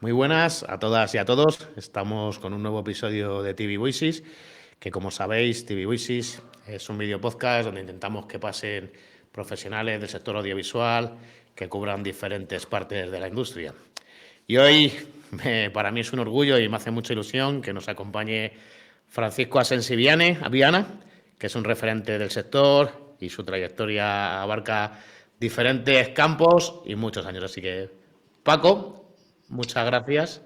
Muy buenas a todas y a todos. Estamos con un nuevo episodio de TV Voices, que como sabéis, TV Voices es un video podcast donde intentamos que pasen profesionales del sector audiovisual que cubran diferentes partes de la industria. Y hoy para mí es un orgullo y me hace mucha ilusión que nos acompañe Francisco Asensi Viana, que es un referente del sector y su trayectoria abarca diferentes campos y muchos años. Así que, Paco, muchas gracias.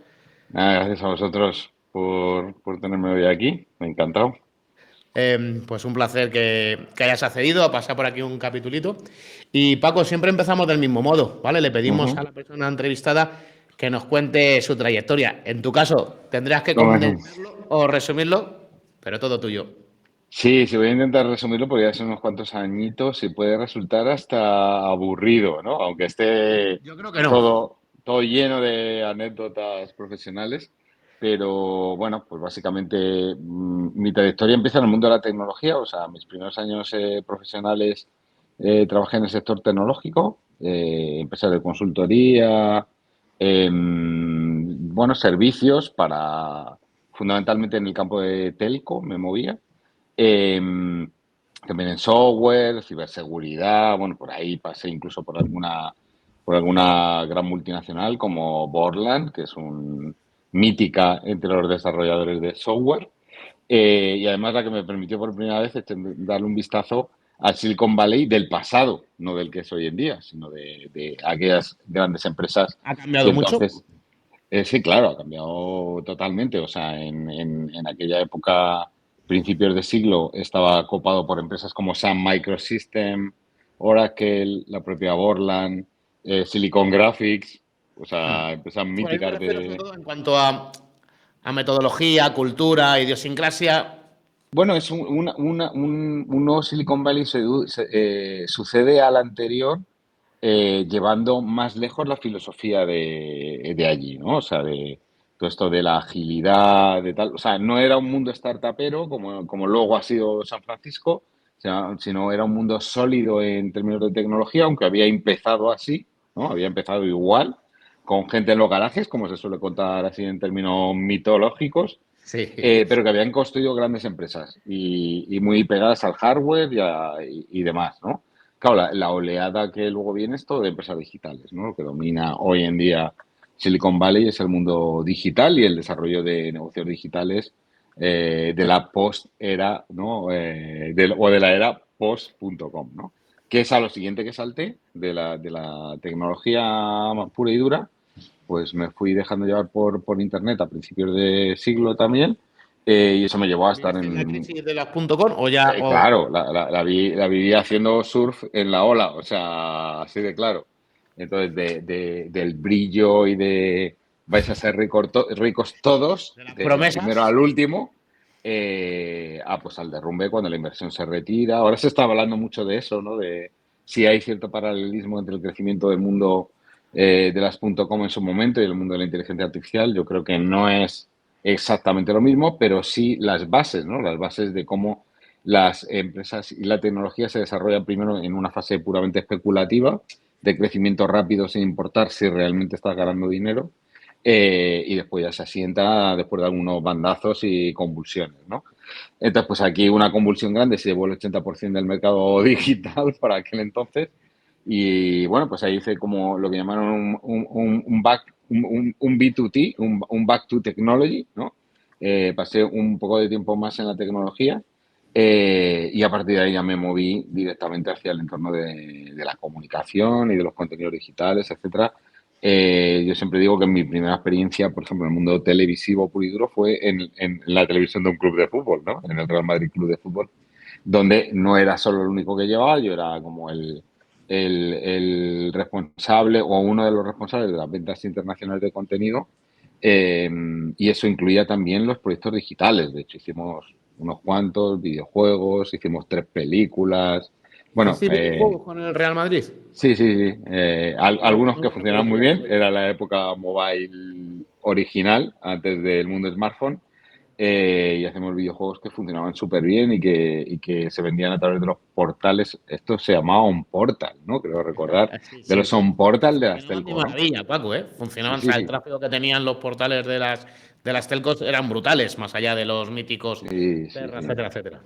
Gracias a vosotros por tenerme hoy aquí. Me ha encantado. Pues un placer que hayas accedido a pasar por aquí un capitulito. Y Paco, siempre empezamos del mismo modo, ¿vale? Le pedimos a la persona entrevistada que nos cuente su trayectoria. En tu caso, tendrás que condensarlo o resumirlo, pero todo tuyo. Sí, voy a intentar resumirlo porque ya son unos cuantos añitos y puede resultar hasta aburrido, ¿no? Aunque esté Yo creo que no. todo lleno de anécdotas profesionales. Pero bueno, pues básicamente mi trayectoria empieza en el mundo de la tecnología. O sea, mis primeros años profesionales trabajé en el sector tecnológico, empresas de consultoría, bueno, servicios fundamentalmente en el campo de telco me movía. También en software, ciberseguridad, bueno, por ahí pasé incluso por alguna gran multinacional como Borland, que es mítica entre los desarrolladores de software. Y además la que me permitió por primera vez darle un vistazo al Silicon Valley del pasado, no del que es hoy en día, sino de aquellas grandes empresas ¿Ha que cambiado mucho? entonces... sí, claro, ha cambiado totalmente. O sea, en aquella época, principios de siglo, estaba copado por empresas como Sun Microsystem, Oracle, la propia Borland, Silicon Graphics, o sea, empresas Bueno, yo me míticas refiero sobre de... todo en cuanto a metodología, cultura, idiosincrasia. Bueno, es un nuevo Silicon Valley sucede al anterior, llevando más lejos la filosofía de allí, ¿no? O sea, de todo esto de la agilidad, de tal. O sea, no era un mundo startupero como luego ha sido San Francisco, sino era un mundo sólido en términos de tecnología, aunque había empezado así, ¿no? Había empezado igual, con gente en los garajes, como se suele contar así en términos mitológicos, Sí. pero que habían construido grandes empresas y muy pegadas al hardware y demás, ¿no? Claro, la oleada que luego viene es todo de empresas digitales, ¿no? Lo que domina hoy en día Silicon Valley es el mundo digital y el desarrollo de negocios digitales de la post-era, ¿no? O de la era post.com, ¿no? Que es a lo siguiente que salté de la tecnología más pura y dura, pues me fui dejando llevar por internet a principios de siglo también, y eso me llevó a estar ¿En la en... crisis de las .com o ya? Claro, la viví haciendo surf en la ola, o sea, así de claro. Entonces, del brillo y de vais a ser ricos todos, De las del primero promesas? al último, pues al derrumbe cuando la inversión se retira. Ahora se está hablando mucho de eso, ¿no? De si hay cierto paralelismo entre el crecimiento del mundo de las .com en su momento y el mundo de la inteligencia artificial. Yo creo que no es exactamente lo mismo, pero sí las bases, ¿no? Las bases de cómo las empresas y la tecnología se desarrollan primero en una fase puramente especulativa, de crecimiento rápido sin importar si realmente estás ganando dinero, y después ya se asienta después de algunos bandazos y convulsiones, ¿no? Entonces, pues aquí una convulsión grande se llevó el 80% del mercado digital para aquel entonces. Y bueno, pues ahí hice como lo que llamaron un B2T, un Back to Technology, ¿no? Pasé un poco de tiempo más en la tecnología, y a partir de ahí ya me moví directamente hacia el entorno de la comunicación y de los contenidos digitales, etcétera. Yo siempre digo que mi primera experiencia, por ejemplo, en el mundo televisivo puro y duro fue en la televisión de un club de fútbol, ¿no? En el Real Madrid Club de Fútbol, donde no era solo el único que llevaba, yo era como el responsable o uno de los responsables de las ventas internacionales de contenido, y eso incluía también los proyectos digitales. De hecho, hicimos unos cuantos videojuegos, hicimos 3 películas, Bueno, ¿Hiciste videojuegos con el Real Madrid? sí, sí, sí. Algunos que No funcionaban muy conocía bien. eso. Era la época mobile original, antes del mundo smartphone. Y hacemos videojuegos que funcionaban súper bien y que se vendían a través de los portales. Esto se llamaba un portal, ¿no? Creo recordar. Sí, De sí, los sí. on portal de las Funcionaban de telco, ¿no? maravilla, Paco, ¿eh? Sí, Funcionaban, o sí, sea, el sí. tráfico que tenían los portales de las telcos eran brutales, más allá de los míticos Sí, sí, Terra, sí. etcétera, etcétera.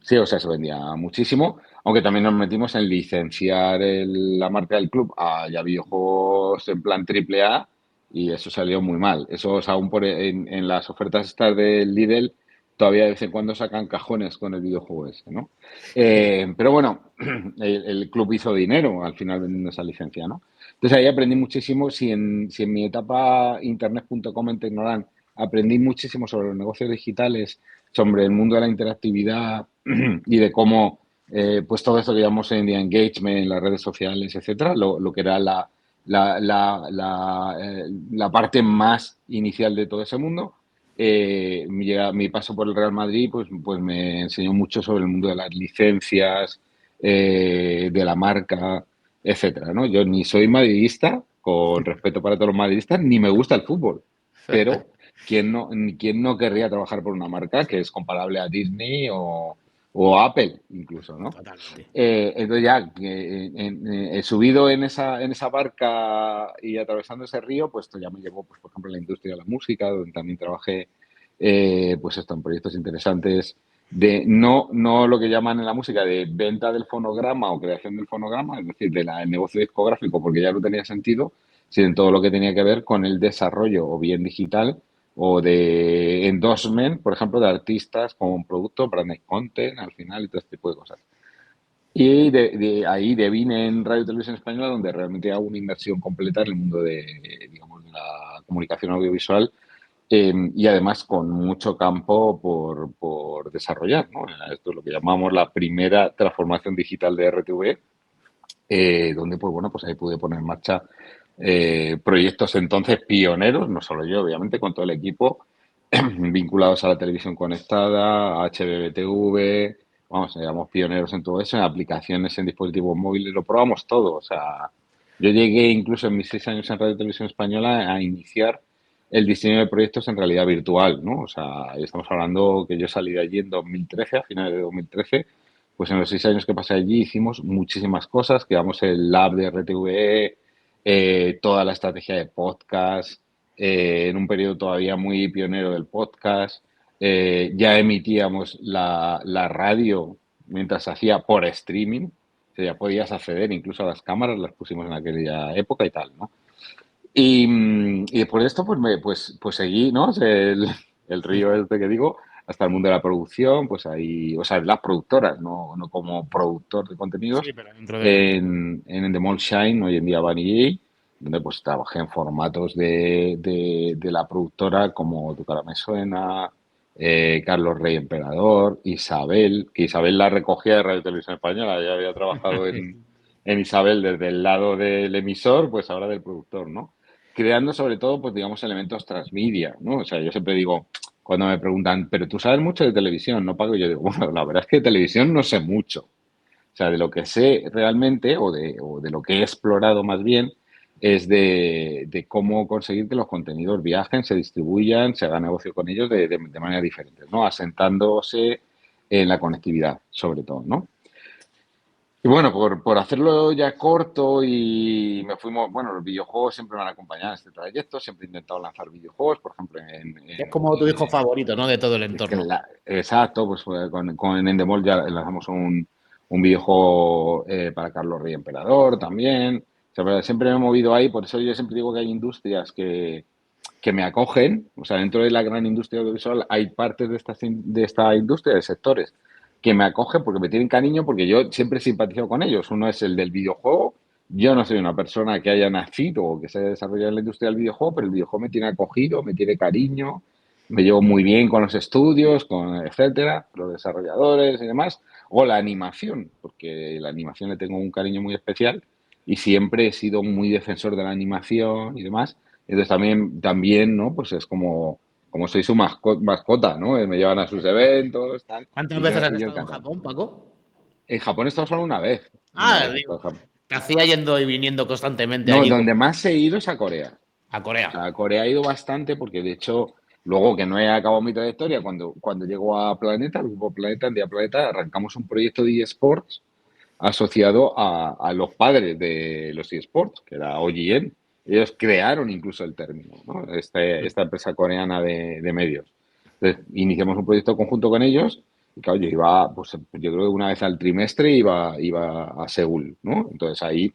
Sí, o sea, se vendía muchísimo, aunque también nos metimos en licenciar la marca del club a ya videojuegos en plan triple A y eso salió muy mal. Eso, o sea, aún en las ofertas estas del Lidl, todavía de vez en cuando sacan cajones con el videojuego ese, ¿no? Pero bueno, el club hizo dinero al final vendiendo esa licencia, ¿no? Entonces ahí aprendí muchísimo. Si en mi etapa internet.com en Tecnoran aprendí muchísimo sobre los negocios digitales, sobre el mundo de la interactividad y de cómo, pues todo esto que llamamos hoy en día engagement, las redes sociales, etcétera, lo que era la parte más inicial de todo ese mundo. Mi paso por el Real Madrid pues me enseñó mucho sobre el mundo de las licencias, de la marca, etcétera, ¿no? Yo ni soy madridista, con respeto para todos los madridistas, ni me gusta el fútbol, pero ¿quién no querría trabajar por una marca que es comparable a Disney o Apple incluso, ¿no? Totalmente. Entonces ya he subido en esa barca y atravesando ese río, pues esto ya me llevó, pues, por ejemplo, a la industria de la música, donde también trabajé, pues esto, en proyectos interesantes de no lo que llaman en la música de venta del fonograma o creación del fonograma, es decir, del negocio discográfico, porque ya no tenía sentido, sino en todo lo que tenía que ver con el desarrollo o bien digital o de endorsement, por ejemplo, de artistas como un producto, branded content, al final, y todo este tipo de cosas. Y de ahí devine en Radio Televisión Española, donde realmente hago una inversión completa en el mundo digamos, de la comunicación audiovisual, y además con mucho campo por desarrollar, ¿no? Esto es lo que llamamos la primera transformación digital de RTV, donde, pues bueno, pues ahí pude poner en marcha proyectos entonces pioneros, no solo yo, obviamente, con todo el equipo, vinculados a la televisión conectada, a HbbTV, vamos, éramos pioneros en todo eso, en aplicaciones en dispositivos móviles, lo probamos todo, o sea, yo llegué incluso en mis 6 años en Radio Televisión Española a iniciar el diseño de proyectos en realidad virtual, ¿no? O sea, estamos hablando que yo salí de allí en 2013, a finales de 2013, pues en los 6 años que pasé allí hicimos muchísimas cosas, creamos el lab de RTV, toda la estrategia de podcast, en un periodo todavía muy pionero del podcast. Ya emitíamos la radio mientras se hacía por streaming, o sea, ya podías acceder incluso a las cámaras, las pusimos en aquella época y tal, ¿no? Y después de esto, pues seguí, ¿no? El río este que digo, hasta el mundo de la producción, pues ahí, o sea, las productoras, no como productor de Sí, contenidos, pero dentro del... en Endemol Shine, hoy en día Vanilla, donde pues trabajé en formatos de la productora como Tu cara me suena, Carlos Rey Emperador, Isabel, que Isabel la recogía de Radio Televisión Española, ya había trabajado en Isabel desde el lado del emisor, pues ahora del productor, ¿no? Creando sobre todo, pues digamos, elementos transmedia, ¿no? O sea, yo siempre digo, cuando me preguntan, pero tú sabes mucho de televisión, ¿no, Paco? Yo digo, bueno, la verdad es que de televisión no sé mucho. O sea, de lo que sé realmente, o de lo que he explorado más bien, es de cómo conseguir que los contenidos viajen, se distribuyan, se haga negocio con ellos de manera diferente, ¿no? Asentándose en la conectividad, sobre todo, ¿no? Y bueno, por hacerlo ya corto y me fuimos, bueno, los videojuegos siempre me han acompañado en este trayecto, siempre he intentado lanzar videojuegos, por ejemplo, Es como tu hijo favorito, ¿no? De todo el entorno. exacto, pues con Endemol ya lanzamos un videojuego para Carlos Rey Emperador también. O sea, pero siempre me he movido ahí, por eso yo siempre digo que hay industrias que me acogen, o sea, dentro de la gran industria audiovisual hay partes de esta industria, de sectores, que me acogen porque me tienen cariño, porque yo siempre he simpatizado con ellos. Uno es el del videojuego. Yo no soy una persona que haya nacido o que se haya desarrollado en la industria del videojuego, pero el videojuego me tiene acogido, me tiene cariño, me llevo muy bien con los estudios, con etcétera, los desarrolladores y demás, o la animación, porque la animación le tengo un cariño muy especial y siempre he sido muy defensor de la animación y demás. Entonces también, ¿no? Pues es como soy su mascota, ¿no? Me llevan a sus eventos, tal. ¿Cuántas Y veces yo, has y yo estado en encantado. Japón, Paco? En Japón he estado solo una Ah, vez he estado digo, en Japón. te hacía yendo y viniendo constantemente No, allí donde más he ido es a Corea. a O Corea. sea, a Corea he ido bastante porque, de hecho, luego que no he acabado mi trayectoria, cuando llego a Planeta, el grupo Planeta, en Día Planeta, arrancamos un proyecto de eSports asociado a los padres de los eSports, que era OGN. Ellos crearon incluso el término, ¿no? Esta empresa coreana de medios. Entonces, iniciamos un proyecto conjunto con ellos y, claro, yo iba, pues yo creo que una vez al trimestre iba a Seúl, ¿no? Entonces ahí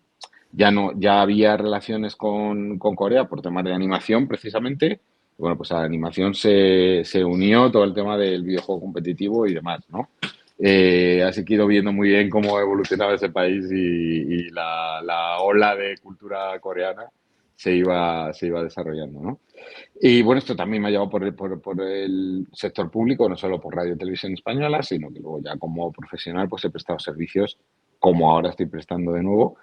ya no, ya había relaciones con Corea por temas de animación precisamente. Bueno, pues a la animación se unió todo el tema del videojuego competitivo y demás, ¿no? Así que he ido viendo muy bien cómo ha evolucionado ese país y la ola de cultura coreana se iba desarrollando, ¿no? Y bueno, esto también me ha llevado por el sector público, no solo por radio y televisión española, sino que luego ya como profesional pues he prestado servicios, como ahora estoy prestando de nuevo,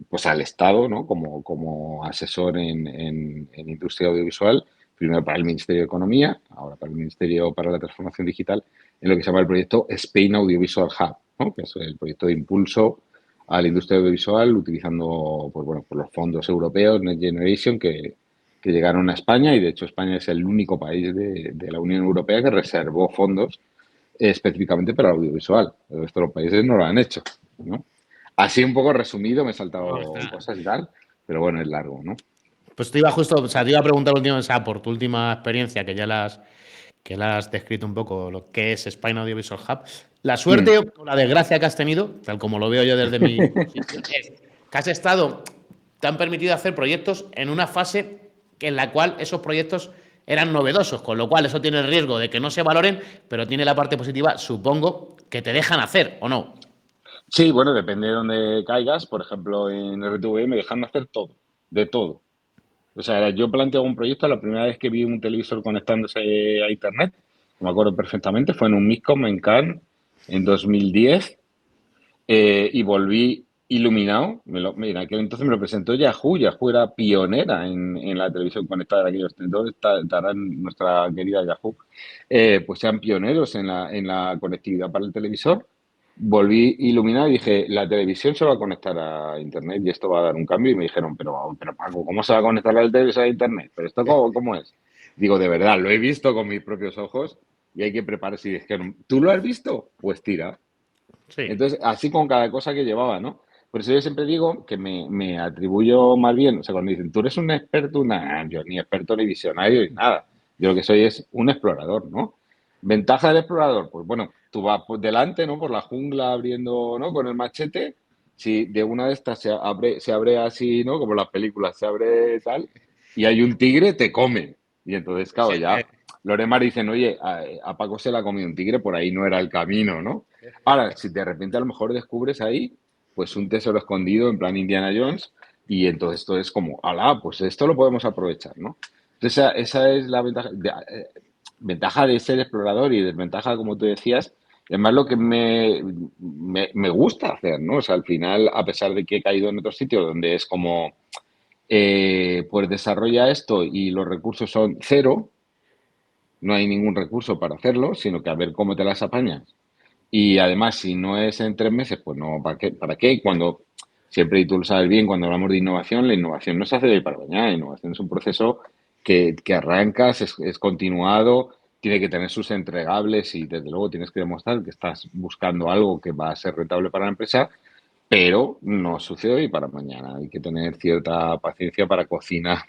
pues al Estado, ¿no? Como asesor en industria audiovisual, primero para el Ministerio de Economía, ahora para el Ministerio para la Transformación Digital, en lo que se llama el proyecto Spain Audiovisual Hub, ¿no? Que es el proyecto de impulso a la industria audiovisual utilizando pues, bueno, pues los fondos europeos Next Generation que llegaron a España y de hecho España es el único país de la Unión Europea que reservó fondos específicamente para el audiovisual. El resto de los países no lo han hecho, ¿no? Así un poco resumido, me he No, saltado está. cosas y tal, pero bueno, es largo, ¿no? Pues te iba justo, o sea, te iba a preguntar último, o sea, por tu última experiencia, que la has descrito un poco, lo que es Spain Audiovisual Hub. La Mm. suerte o la desgracia que has tenido, tal como lo veo yo desde mi posición, es que has estado, te han permitido hacer proyectos en una fase en la cual esos proyectos eran novedosos, con lo cual eso tiene el riesgo de que no se valoren, pero tiene la parte positiva, supongo, que te dejan hacer, ¿o no? Sí, bueno, depende de dónde caigas. Por ejemplo, en RTV me dejan hacer todo, de todo. O sea, yo planteo un proyecto, la primera vez que vi un televisor conectándose a Internet, me acuerdo perfectamente, fue en un MISCOM en Cannes en 2010 y volví iluminado. En aquel entonces me lo presentó Yahoo. Yahoo era pionera en la televisión conectada en aquellos entonces. Estará nuestra querida Yahoo. Pues sean pioneros en la conectividad para el televisor. Volví iluminado y dije, la televisión se va a conectar a Internet y esto va a dar un cambio. Y me dijeron, pero Paco, ¿cómo se va a conectar la televisión a Internet? ¿Pero esto cómo es? Digo, de verdad, lo he visto con mis propios ojos y hay que prepararse. Y dijeron, ¿tú lo has visto? Pues tira. Sí. Entonces, así con cada cosa que llevaba, ¿no? Por eso yo siempre digo que me atribuyo más bien, o sea, cuando dicen, tú eres un experto, yo ni experto ni visionario ni nada. Yo lo que soy es un explorador, ¿no? Ventaja del explorador, pues bueno, tú vas por delante, ¿no? Por la jungla abriendo, ¿no? Con el machete. Si de una de estas se abre así, ¿no? Como las películas, se abre tal, y hay un tigre, te come. Y entonces, Sí, claro, ya Loremar dicen, oye, a Paco se la ha comido un tigre, por ahí no era el camino, ¿no? Ahora, si de repente a lo mejor descubres ahí, pues un tesoro escondido en plan Indiana Jones, y entonces esto es como, ala, pues esto lo podemos aprovechar, ¿no? Entonces esa es la ventaja de ser explorador y desventaja, como tú decías, y además lo que me gusta hacer, ¿no? O sea, al final, a pesar de que he caído en otros sitios donde es como, pues desarrolla esto y los recursos son cero, no hay ningún recurso para hacerlo, sino que a ver cómo te las apañas. Y además, si no es en 3 meses, pues no, ¿para qué? ¿Para qué? Cuando siempre, y tú lo sabes bien, cuando hablamos de innovación, la innovación no se hace de hoy para mañana. La innovación es un proceso que arrancas, es continuado, tiene que tener sus entregables y desde luego tienes que demostrar que estás buscando algo que va a ser rentable para la empresa, pero no sucede hoy para mañana. Hay que tener cierta paciencia para cocinar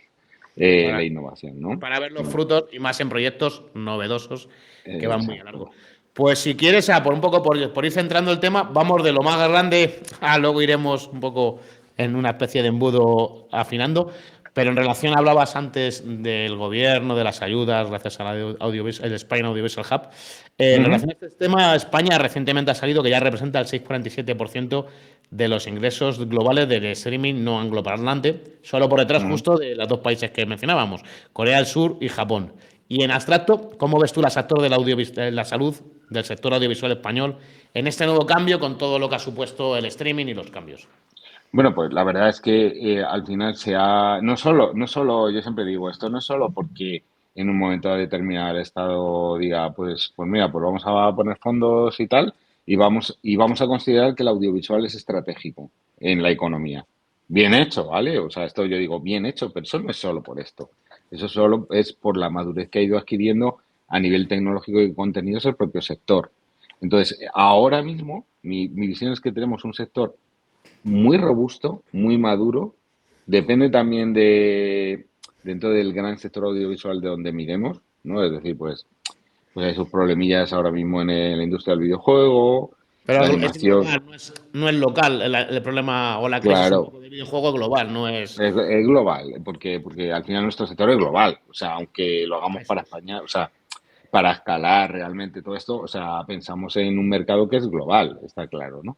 la Para, innovación, ¿no? para ver los Mm, frutos y más en proyectos novedosos que van muy a Exacto. largo. Pues si quieres, por un poco por ir centrando el tema, vamos de lo más grande a luego iremos un poco en una especie de embudo afinando. Pero en relación, hablabas antes del gobierno, de las ayudas, gracias al el Spain Audiovisual Hub. En Ujú, relación a este tema, España recientemente ha salido que ya representa el 6,47% de los ingresos globales del streaming no angloparlante, solo por detrás ujú. justo de los dos países que mencionábamos, Corea del Sur y Japón. Y en abstracto, ¿cómo ves tú la, sector de la salud del sector audiovisual español en este nuevo cambio con todo lo que ha supuesto el streaming y los cambios? Bueno, pues la verdad es que al final no solo, yo siempre digo esto, no es solo porque en un momento determinado el Estado diga, pues mira, pues vamos a poner fondos y tal, y vamos a considerar que el audiovisual es estratégico en la economía. Bien hecho, ¿vale? O sea, esto yo digo bien hecho, pero eso no es solo por esto. Eso solo es por la madurez que ha ido adquiriendo a nivel tecnológico y contenidos el propio sector. Entonces, ahora mismo, mi visión es que tenemos un sector muy robusto, muy maduro. Depende también dentro del gran sector audiovisual de donde miremos, ¿no? Es decir, pues hay sus problemillas ahora mismo en la industria del videojuego, la Pero es animación, global, no es local. El problema o la crisis un claro, poco del videojuego es global, no es. es global, porque al final nuestro sector es global. O sea, aunque lo hagamos Eso para es. España, o sea, para escalar realmente todo esto, o sea, pensamos en un mercado que es global, está claro, ¿no?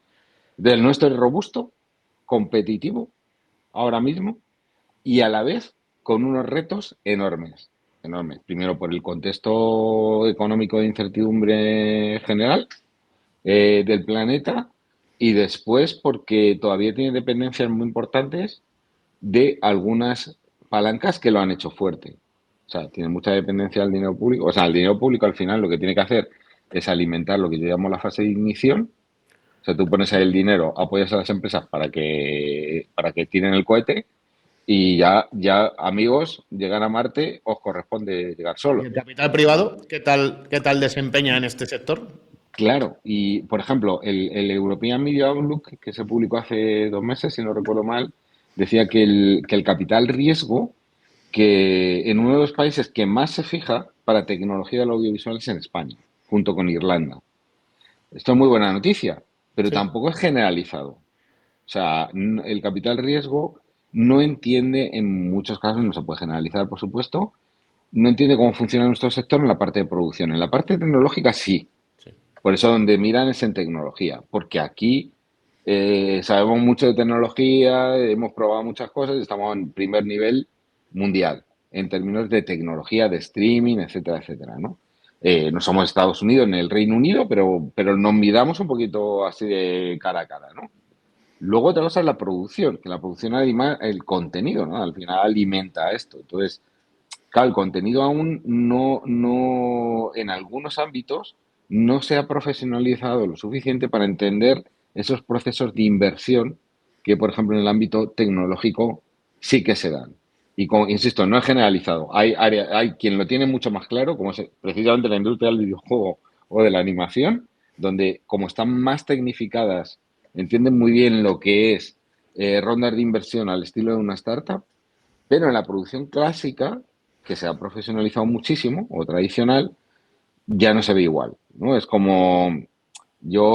Entonces, el nuestro es robusto, competitivo ahora mismo y a la vez con unos retos enormes, enormes. Primero por el contexto económico de incertidumbre general del planeta y después porque todavía tiene dependencias muy importantes de algunas palancas que lo han hecho fuerte. O sea, tiene mucha dependencia del dinero público. O sea, el dinero público al final lo que tiene que hacer es alimentar lo que yo llamo la fase de ignición. O sea, tú pones ahí el dinero, apoyas a las empresas para que tiren el cohete y ya amigos, llegar a Marte os corresponde llegar ¿Y solos. el capital privado, qué tal desempeña en este sector? Claro, y por ejemplo, el European Media Outlook, que se publicó hace 2 meses, si no recuerdo mal, decía que el capital riesgo, que en uno de los países que más se fija para tecnología del audiovisual es en España, junto con Irlanda. Esto es muy buena noticia, pero Sí. tampoco es generalizado. O sea, el capital riesgo no entiende, en muchos casos, no se puede generalizar, por supuesto, no entiende cómo funciona nuestro sector en la parte de producción. En la parte tecnológica sí. Sí. Por eso donde miran es en tecnología, porque aquí sabemos mucho de tecnología, hemos probado muchas cosas y estamos en primer nivel mundial en términos de tecnología, de streaming, etcétera, etcétera, ¿no? No somos Estados Unidos ni el Reino Unido, pero nos miramos un poquito así de cara a cara, ¿no? Luego otra cosa es la producción, que la producción anima el contenido, ¿no? Al final alimenta esto. Entonces, claro, el contenido aún en algunos ámbitos, no se ha profesionalizado lo suficiente para entender esos procesos de inversión que, por ejemplo, en el ámbito tecnológico sí que se dan. Y como, insisto, no es generalizado. Hay quien lo tiene mucho más claro, como es precisamente la industria del videojuego o de la animación, donde como están más tecnificadas, entienden muy bien lo que es rondas de inversión al estilo de una startup, pero en la producción clásica, que se ha profesionalizado muchísimo, o tradicional, ya no se ve igual, ¿no? Es como,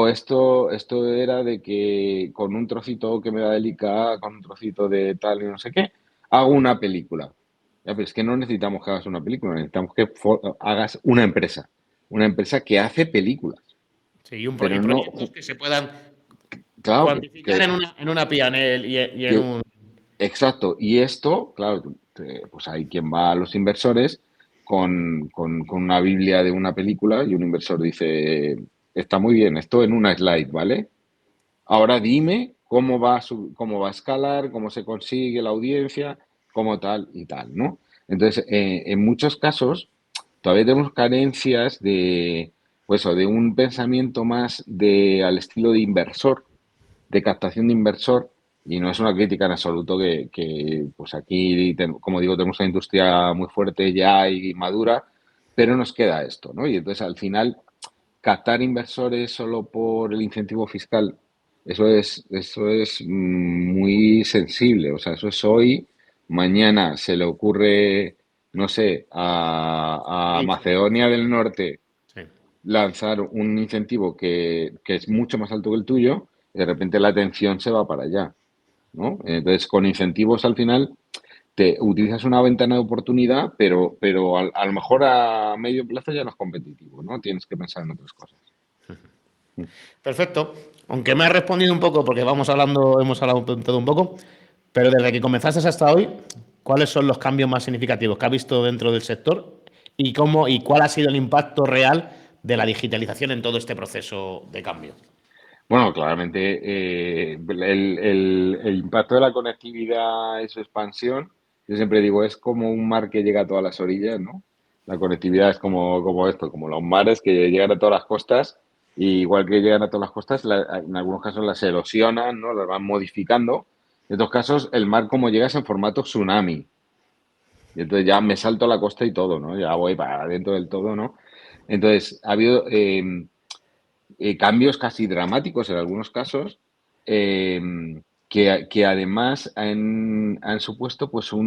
esto era de que con un trocito que me da del ICA, con un trocito de tal y no sé qué, hago una película. Ya, pero es que no necesitamos que hagas una película, necesitamos que hagas una empresa que hace películas, Sí, y pero no, proyectos que se puedan claro, cuantificar en una P&L y en que- un. exacto, y esto, claro, pues hay quien va a los inversores con una Biblia de una película y un inversor dice, está muy bien, esto en una slide, ¿vale? Ahora dime cómo va a escalar, cómo se consigue la audiencia, cómo tal y tal, ¿no? Entonces, en muchos casos, todavía tenemos carencias pues, o de un pensamiento más al estilo de inversor, de captación de inversor, y no es una crítica en absoluto pues aquí, como digo, tenemos una industria muy fuerte ya y madura, pero nos queda esto, ¿no? Y entonces al final captar inversores solo por el incentivo fiscal, eso es muy sensible, o sea, eso es hoy, mañana se le ocurre, no sé, a Gritos. Macedonia del Norte Sí. lanzar un incentivo que es mucho más alto que el tuyo, y de repente la atención se va para allá, ¿no? Entonces, con incentivos al final te utilizas una ventana de oportunidad, pero a lo mejor a medio plazo ya no es competitivo, ¿no? Tienes que pensar en otras cosas. Perfecto. Aunque me has respondido un poco, porque hemos hablado de todo un poco, pero desde que comenzaste hasta hoy, ¿cuáles son los cambios más significativos que has visto dentro del sector y cuál ha sido el impacto real de la digitalización en todo este proceso de cambio? Bueno, claramente el impacto de la conectividad y su expansión, yo siempre digo, es como un mar que llega a todas las orillas, ¿no? La conectividad es como esto, como los mares que llegan a todas las costas Y igual que llegan a todas las costas, en algunos casos las erosionan, ¿no? Las van modificando. En otros casos, el mar como llega es en formato tsunami. Y entonces ya me salto a la costa y todo, ¿no? Ya voy para adentro del todo, ¿no? Entonces, ha habido cambios casi dramáticos en algunos casos, eh, que además han supuesto pues o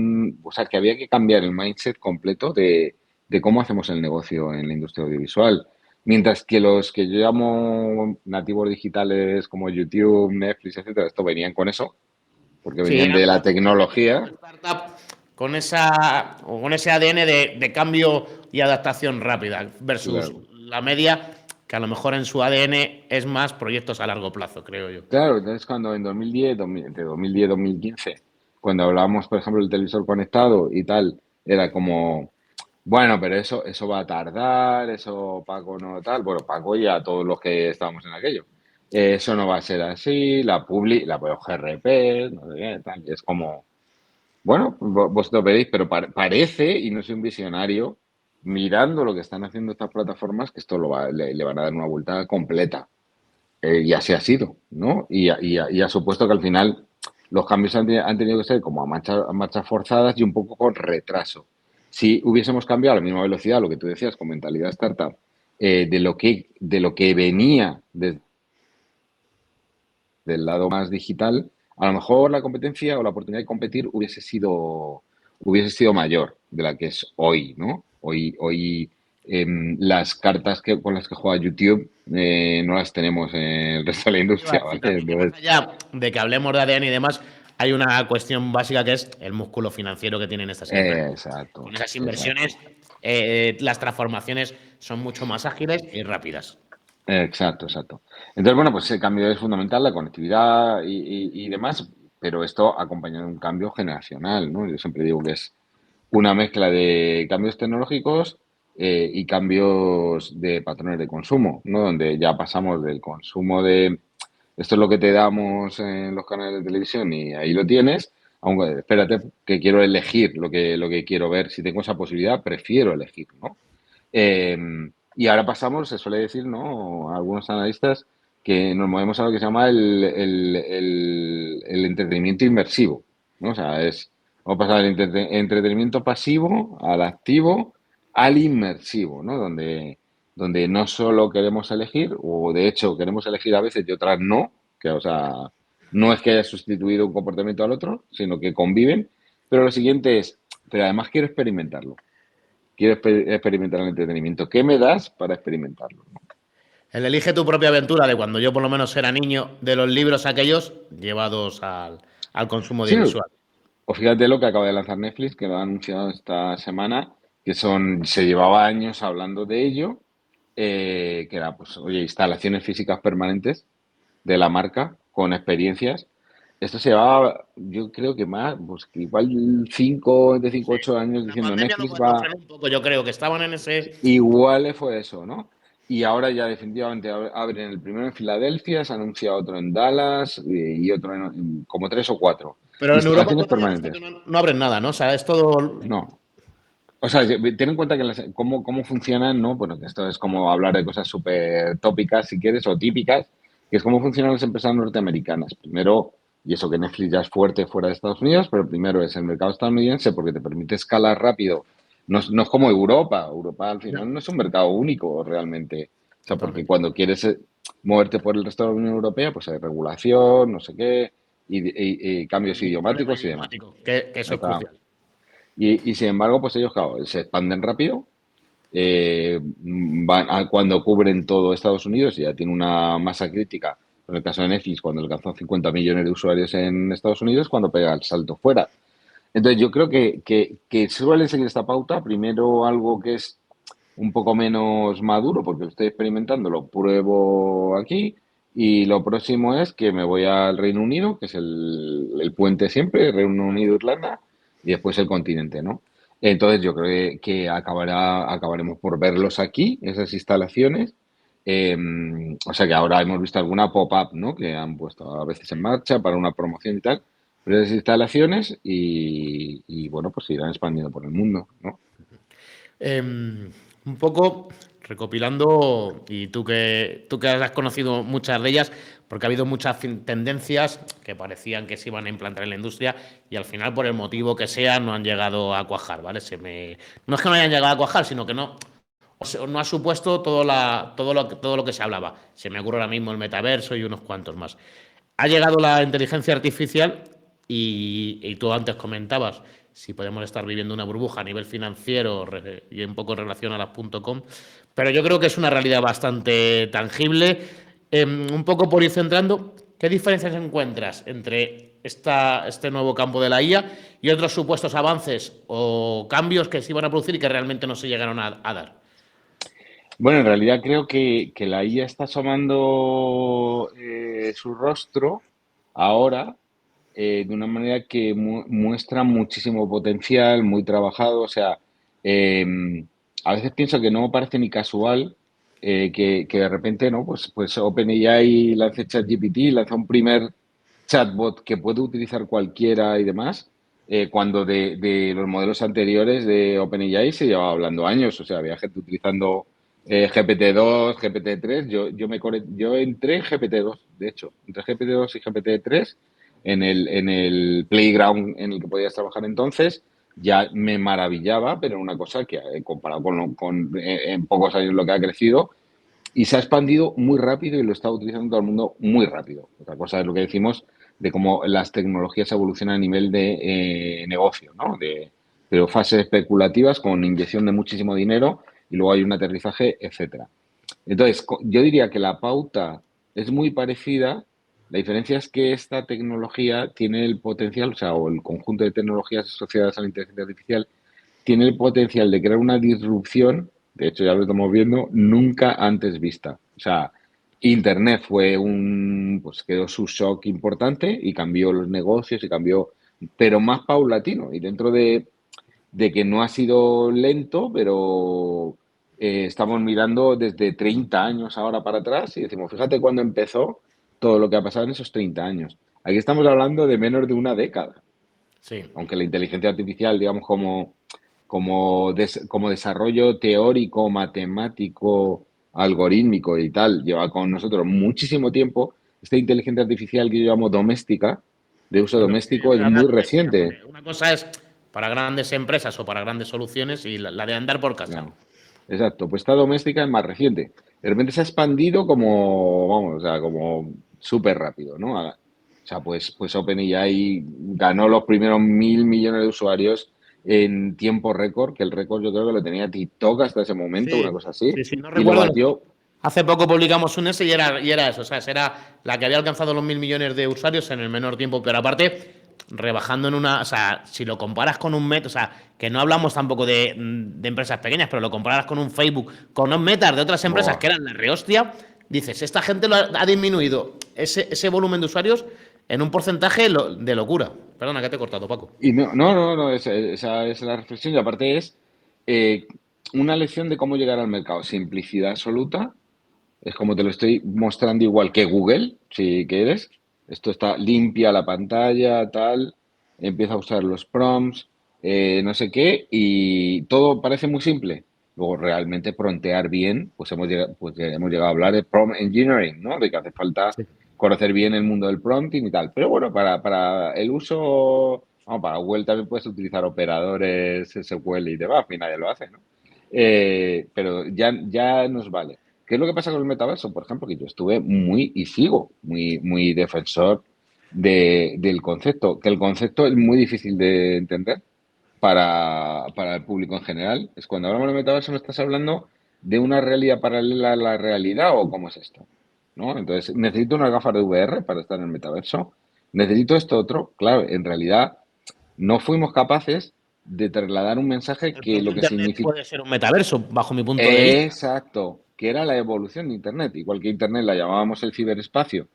sea, que había que cambiar el mindset completo de cómo hacemos el negocio en la industria audiovisual. Mientras que los que yo llamo nativos digitales como YouTube, Netflix, etcétera, esto venían con eso, porque Sí, venían eran de la como tecnología. startup con ese ADN de cambio y adaptación rápida versus Claro. la media, que a lo mejor en su ADN es más proyectos a largo plazo, creo yo. Claro, entonces cuando en 2010, entre 2010 y 2015, cuando hablábamos, por ejemplo, del televisor conectado y tal, era como, bueno, pero eso va a tardar, eso Paco no tal, bueno, Paco y a todos los que estábamos en aquello. Eso no va a ser así, la GRP, no sé qué, tal, y es como, bueno, vosotros veréis, pero parece, y no soy un visionario, mirando lo que están haciendo estas plataformas, que esto le van a dar una vuelta completa. Y así ha sido, ¿no? Y ha supuesto que al final los cambios han tenido que ser como a marchas forzadas y un poco con retraso. Si hubiésemos cambiado a la misma velocidad, lo que tú decías, con mentalidad startup, de lo que venía desde el lado más digital, a lo mejor la competencia o la oportunidad de competir hubiese sido mayor de la que es hoy, ¿no? Hoy las cartas con las que juega YouTube no las tenemos en el resto de la Te iba a industria, ¿vale? decir también que más Entonces, allá de que hablemos de ADN y demás, hay una cuestión básica que es el músculo financiero que tienen estas empresas. Con exacto, esas exacto. inversiones, las transformaciones son mucho más ágiles y rápidas. Exacto, exacto. Entonces, bueno, pues el cambio es fundamental, la conectividad y demás, pero esto acompañado de un cambio generacional, ¿no? Yo siempre digo que es una mezcla de cambios tecnológicos y cambios de patrones de consumo, ¿no? Donde ya pasamos del consumo de esto es lo que te damos en los canales de televisión y ahí lo tienes, aunque espérate que quiero elegir lo que quiero ver. Si tengo esa posibilidad, prefiero elegir, ¿no? Eh, y ahora pasamos, se suele decir, ¿no? Algunos analistas que nos movemos a lo que se llama el entretenimiento inmersivo, ¿no? O sea, vamos a pasar del entretenimiento pasivo al activo al inmersivo, ¿no? Donde no solo queremos elegir, o de hecho queremos elegir a veces y otras no, que, o sea, no es que haya sustituido un comportamiento al otro, sino que conviven, pero lo siguiente es, pero además quiero experimentarlo. Quiero experimentar el entretenimiento. ¿Qué me das para experimentarlo? El elige tu propia aventura de cuando yo por lo menos era niño, de los libros aquellos llevados al consumo Sí, audiovisual. o fíjate lo que acaba de lanzar Netflix, que lo ha anunciado esta semana, que se llevaba años hablando de ello, que era, pues, oye, instalaciones físicas permanentes de la marca con experiencias. Esto se llevaba, yo creo que más, pues que igual 8 años La diciendo pandemia Netflix lo va. frenó un poco, yo creo que estaban en ese. Igual fue eso, ¿no? Y ahora ya definitivamente abren el primero en Filadelfia, se anuncia otro en Dallas y otro como tres o cuatro. Pero en Europa Instalaciones todavía he visto que permanentes. no abren nada, ¿no? O sea, es todo. No. O sea, ten en cuenta que cómo funcionan, ¿no? Bueno, que esto es como hablar de cosas súper tópicas, si quieres, o típicas, que es cómo funcionan las empresas norteamericanas. Primero, y eso que Netflix ya es fuerte fuera de Estados Unidos, pero primero es el mercado estadounidense porque te permite escalar rápido. No es como Europa. Europa al Ya, final no es un mercado único realmente. O sea, porque totalmente. cuando quieres moverte por el resto de la Unión Europea, pues hay regulación, no sé qué, y cambios Y problema idiomáticos y demás. idiomático, que eso es Acá. crucial. Y sin embargo, pues ellos, claro, se expanden rápido. Cuando cubren todo Estados Unidos, ya tiene una masa crítica. En el caso de Netflix, cuando alcanzó 50 millones de usuarios en Estados Unidos, cuando pega el salto fuera. Entonces, yo creo que suelen seguir esta pauta. Primero, algo que es un poco menos maduro, porque lo estoy experimentando, lo pruebo aquí. Y lo próximo es que me voy al Reino Unido, que es el puente siempre, Reino Unido-Irlanda, y después el continente, ¿no? Entonces yo creo que acabaremos por verlos aquí, esas instalaciones. Eh, o sea que ahora hemos visto alguna pop-up, ¿no? Que han puesto a veces en marcha para una promoción y tal, pero esas instalaciones y bueno, pues se irán expandiendo por el mundo, ¿no? Un poco recopilando, y tú que has conocido muchas de ellas, porque ha habido muchas tendencias que parecían que se iban a implantar en la industria y al final, por el motivo que sea, no han llegado a cuajar, ¿vale? No es que no hayan llegado a cuajar, sino que no ha supuesto todo lo que se hablaba. Se me ocurre ahora mismo el metaverso y unos cuantos más. Ha llegado la inteligencia artificial y tú antes comentabas si podemos estar viviendo una burbuja a nivel financiero y un poco en relación a las .com, pero yo creo que es una realidad bastante tangible. Un poco por ir centrando, ¿qué diferencias encuentras entre este nuevo campo de la IA y otros supuestos avances o cambios que se iban a producir y que realmente no se llegaron a dar? Bueno, en realidad creo que la IA está asomando su rostro ahora de una manera que muestra muchísimo potencial, muy trabajado. O sea, eh, a veces pienso que no parece ni casual que de repente, ¿no? Pues OpenAI lance ChatGPT, lanza un primer chatbot que puede utilizar cualquiera y demás, cuando de los modelos anteriores de OpenAI se llevaba hablando años. O sea, había gente utilizando GPT-2, GPT-3. Yo entré en GPT-2, de hecho, entre GPT-2 y GPT-3 en el playground en el que podías trabajar entonces, ya me maravillaba, pero una cosa que comparado en pocos años lo que ha crecido, y se ha expandido muy rápido y lo está utilizando todo el mundo muy rápido. Otra cosa es lo que decimos de cómo las tecnologías evolucionan a nivel de negocio, ¿no? Pero fases especulativas con inyección de muchísimo dinero y luego hay un aterrizaje, etcétera. Entonces, yo diría que la pauta es muy parecida. La diferencia es que esta tecnología tiene el potencial, o sea, o el conjunto de tecnologías asociadas a la inteligencia artificial tiene el potencial de crear una disrupción, de hecho ya lo estamos viendo, nunca antes vista. O sea, Internet pues quedó su shock importante y cambió los negocios y cambió, pero más paulatino y dentro de que no ha sido lento, pero estamos mirando desde 30 años ahora para atrás y decimos, fíjate cuándo empezó todo lo que ha pasado en esos 30 años. Aquí estamos hablando de menos de una década, Sí. aunque la inteligencia artificial, digamos, como desarrollo teórico, matemático, algorítmico y tal, lleva con nosotros muchísimo tiempo. Esta inteligencia artificial que yo llamo doméstica, de uso Es lo que doméstico, es ahora muy te decía, reciente. porque una cosa es para grandes empresas o para grandes soluciones y la de andar por casa. Claro. Exacto, pues esta doméstica es más reciente. De repente se ha expandido como, vamos, o sea, como súper rápido, ¿no? O sea, pues OpenAI ganó los primeros 1.000 millones de usuarios en tiempo récord, que el récord yo creo que lo tenía TikTok hasta ese momento, una Sí, cosa así, sí, sí, no y lo recuerdo. batió. Hace poco publicamos un S y era eso, o sea, era la que había alcanzado los 1.000 millones de usuarios en el menor tiempo, pero aparte, rebajando en una, o sea, si lo comparas con un Meta, o sea, que no hablamos tampoco de empresas pequeñas, pero lo comparas con un Facebook, con un Metas de otras empresas Buah. que eran la rehostia, dices, esta gente ha disminuido ese volumen de usuarios en un porcentaje de locura. Perdona, que te he cortado, Paco. Y no, esa es la reflexión. Y aparte es eh, una lección de cómo llegar al mercado. Simplicidad absoluta. Es como te lo estoy mostrando igual que Google, si quieres. Esto está limpia la pantalla, tal. Empieza a usar los prompts, no sé qué, y todo parece muy simple. Luego, realmente prontear bien, pues hemos llegado a hablar de prompt engineering, ¿no? De que hace falta Sí. conocer bien el mundo del prompting y tal. Pero bueno, para el uso, vamos, para Google también puedes utilizar operadores SQL y demás, y nadie lo hace, ¿no? Pero ya nos vale. ¿Qué es lo que pasa con el metaverso? Por ejemplo, que yo estuve y sigo muy defensor del concepto, que el concepto es muy difícil de entender para el público en general. Es cuando hablamos de metaverso, ¿me estás hablando de una realidad paralela a la realidad o cómo es esto? ¿No? Entonces, necesito unas gafas de VR para estar en el metaverso. Necesito esto otro. Claro, en realidad no fuimos capaces de trasladar un mensaje El que propio lo que Internet significa. puede ser un metaverso, bajo mi punto de vista. Exacto, que era la evolución de Internet. Igual que Internet la llamábamos el ciberespacio,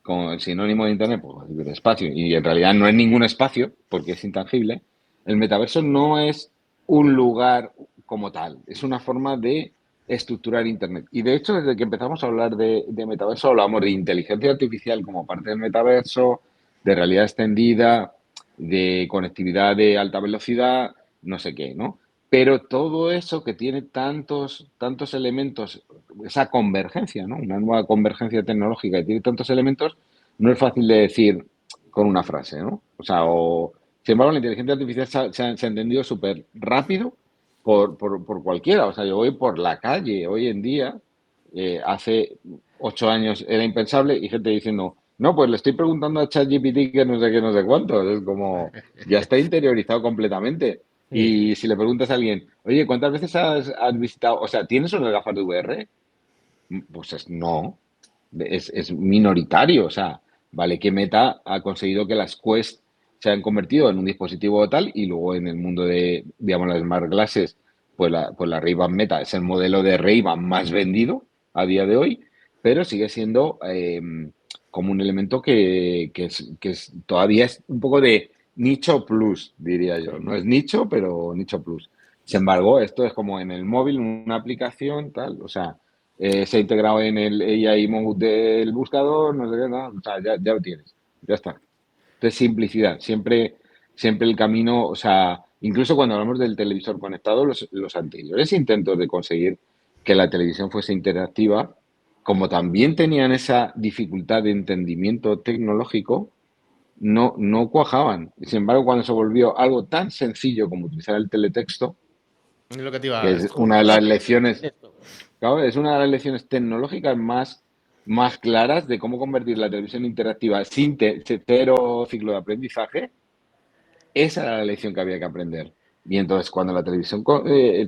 con el sinónimo de Internet, pues ciberespacio, y en realidad no es ningún espacio, porque es intangible. El metaverso no es un lugar como tal, es una forma de estructurar Internet. Y de hecho, desde que empezamos a hablar de metaverso, hablamos de inteligencia artificial como parte del metaverso, de realidad extendida, de conectividad de alta velocidad, no sé qué, ¿no? Pero todo eso que tiene tantos elementos, esa convergencia, ¿no? Una nueva convergencia tecnológica que tiene tantos elementos, no es fácil de decir con una frase, ¿no? O sea, sin embargo, la inteligencia artificial se ha entendido súper rápido por cualquiera. O sea, yo voy por la calle hoy en día, hace 8 años era impensable y gente diciendo, no, pues le estoy preguntando a ChatGPT que no sé qué, no sé cuánto. Es como, ya está interiorizado completamente. Sí. Y si le preguntas a alguien, oye, ¿cuántas veces has visitado? O sea, ¿tienes unas gafas de VR? Pues no, es minoritario. O sea, vale que Meta ha conseguido que las Quest se han convertido en un dispositivo tal y luego en el mundo de, digamos, las Smart Glasses, pues la Ray-Ban Meta es el modelo de Ray-Ban más vendido a día de hoy, pero sigue siendo como un elemento que todavía es un poco de nicho plus, diría yo. Sí. No es nicho, pero nicho plus. Sin embargo, esto es como en el móvil, una aplicación, tal, o sea, se ha integrado en el AI mode del buscador, no sé qué, no, o sea, ya lo tienes, ya está. Entonces, simplicidad, siempre el camino, o sea, incluso cuando hablamos del televisor conectado, los anteriores intentos de conseguir que la televisión fuese interactiva, como también tenían esa dificultad de entendimiento tecnológico, no cuajaban. Sin embargo, cuando se volvió algo tan sencillo como utilizar el teletexto, Es lo que te que iba. es Esto una de muy las rápido. lecciones, Esto. claro, es una de las lecciones tecnológicas más claras de cómo convertir la televisión interactiva sin cero ciclo de aprendizaje. Esa era la lección que había que aprender. Y entonces, cuando el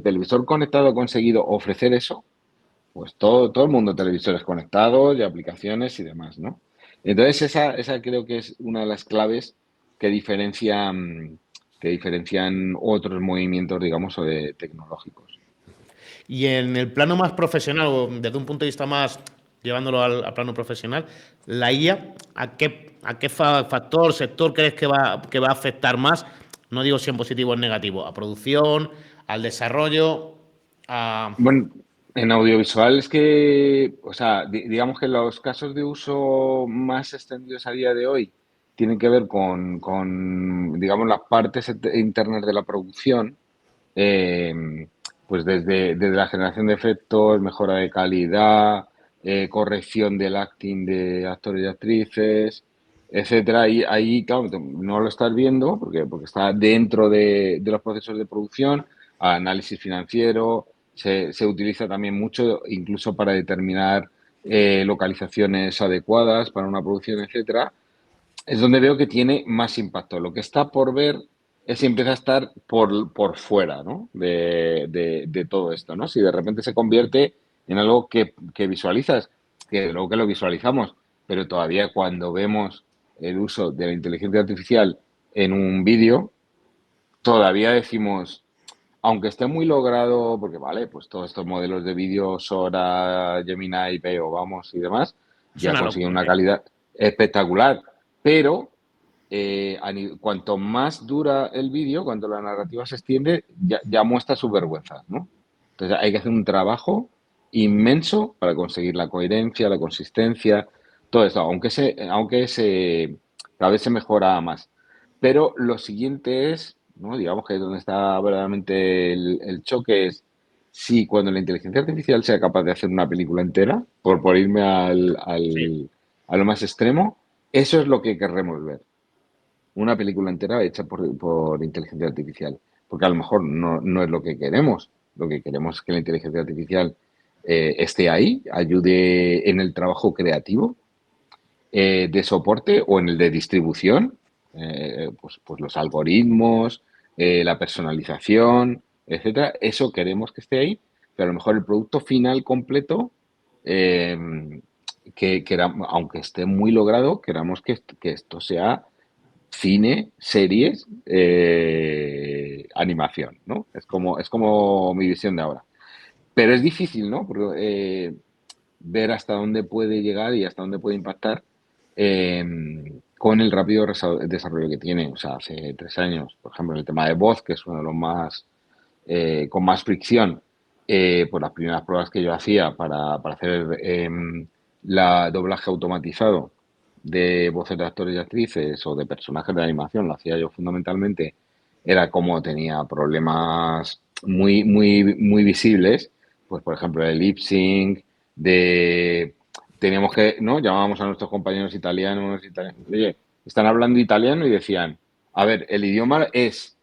televisor conectado ha conseguido ofrecer eso, pues todo el mundo televisores conectados y aplicaciones y demás, ¿no? Entonces, esa creo que es una de las claves que diferencian otros movimientos, digamos, tecnológicos. Y en el plano más profesional, o desde un punto de vista más llevándolo al plano profesional, la IA, ¿a qué factor, sector crees que va a afectar más? No digo si en positivo o en negativo, a producción, al desarrollo, a... Bueno, en audiovisual es que, o sea, digamos que los casos de uso más extendidos a día de hoy tienen que ver digamos, las partes internas de la producción, eh, pues desde la generación de efectos, mejora de calidad, corrección del acting de actores y actrices, etcétera. Ahí, claro, no lo estás viendo porque está dentro de los procesos de producción, análisis financiero, se utiliza también mucho incluso para determinar localizaciones adecuadas para una producción, etcétera. Es donde veo que tiene más impacto. Lo que está por ver es si empieza a estar por fuera, ¿no? de todo esto, ¿no? Si de repente se convierte en algo que visualizas, que luego que lo visualizamos, pero todavía cuando vemos el uso de la inteligencia artificial en un vídeo, todavía decimos, aunque esté muy logrado, porque vale, pues todos estos modelos de vídeo, Sora, Gemini, Veo, vamos y demás, Es ya una consiguen locura, una ¿eh? calidad espectacular. Pero cuanto más dura el vídeo, cuanto la narrativa se extiende, ya muestra su vergüenza, ¿no? Entonces hay que hacer un trabajo inmenso para conseguir la coherencia, la consistencia, todo esto, aunque cada vez se mejora más. Pero lo siguiente es, ¿no? Digamos que es donde está verdaderamente el choque es si cuando la inteligencia artificial sea capaz de hacer una película entera, por irme Sí. a lo más extremo, eso es lo que querremos ver. Una película entera hecha por inteligencia artificial. Porque a lo mejor no es lo que queremos. Lo que queremos es que la inteligencia artificial esté ahí, ayude en el trabajo creativo, de soporte o en el de distribución, pues los algoritmos, la personalización, etcétera. Eso queremos que esté ahí, pero a lo mejor el producto final completo, eh, aunque esté muy logrado, queramos que esto sea cine, series, animación, ¿no? Es como mi visión de ahora. Pero es difícil, ¿no? Porque, ver hasta dónde puede llegar y hasta dónde puede impactar eh, con el rápido desarrollo que tiene. O sea, hace 3 años, por ejemplo, el tema de voz, que es uno de los más con más fricción, pues las primeras pruebas que yo hacía para hacer la doblaje automatizado de voces de actores y actrices o de personajes de animación, lo hacía yo fundamentalmente, era como tenía problemas muy visibles, pues por ejemplo el lip sync, teníamos que, ¿no? Llamábamos a nuestros compañeros italianos, oye, están hablando italiano y decían, a ver, el idioma es,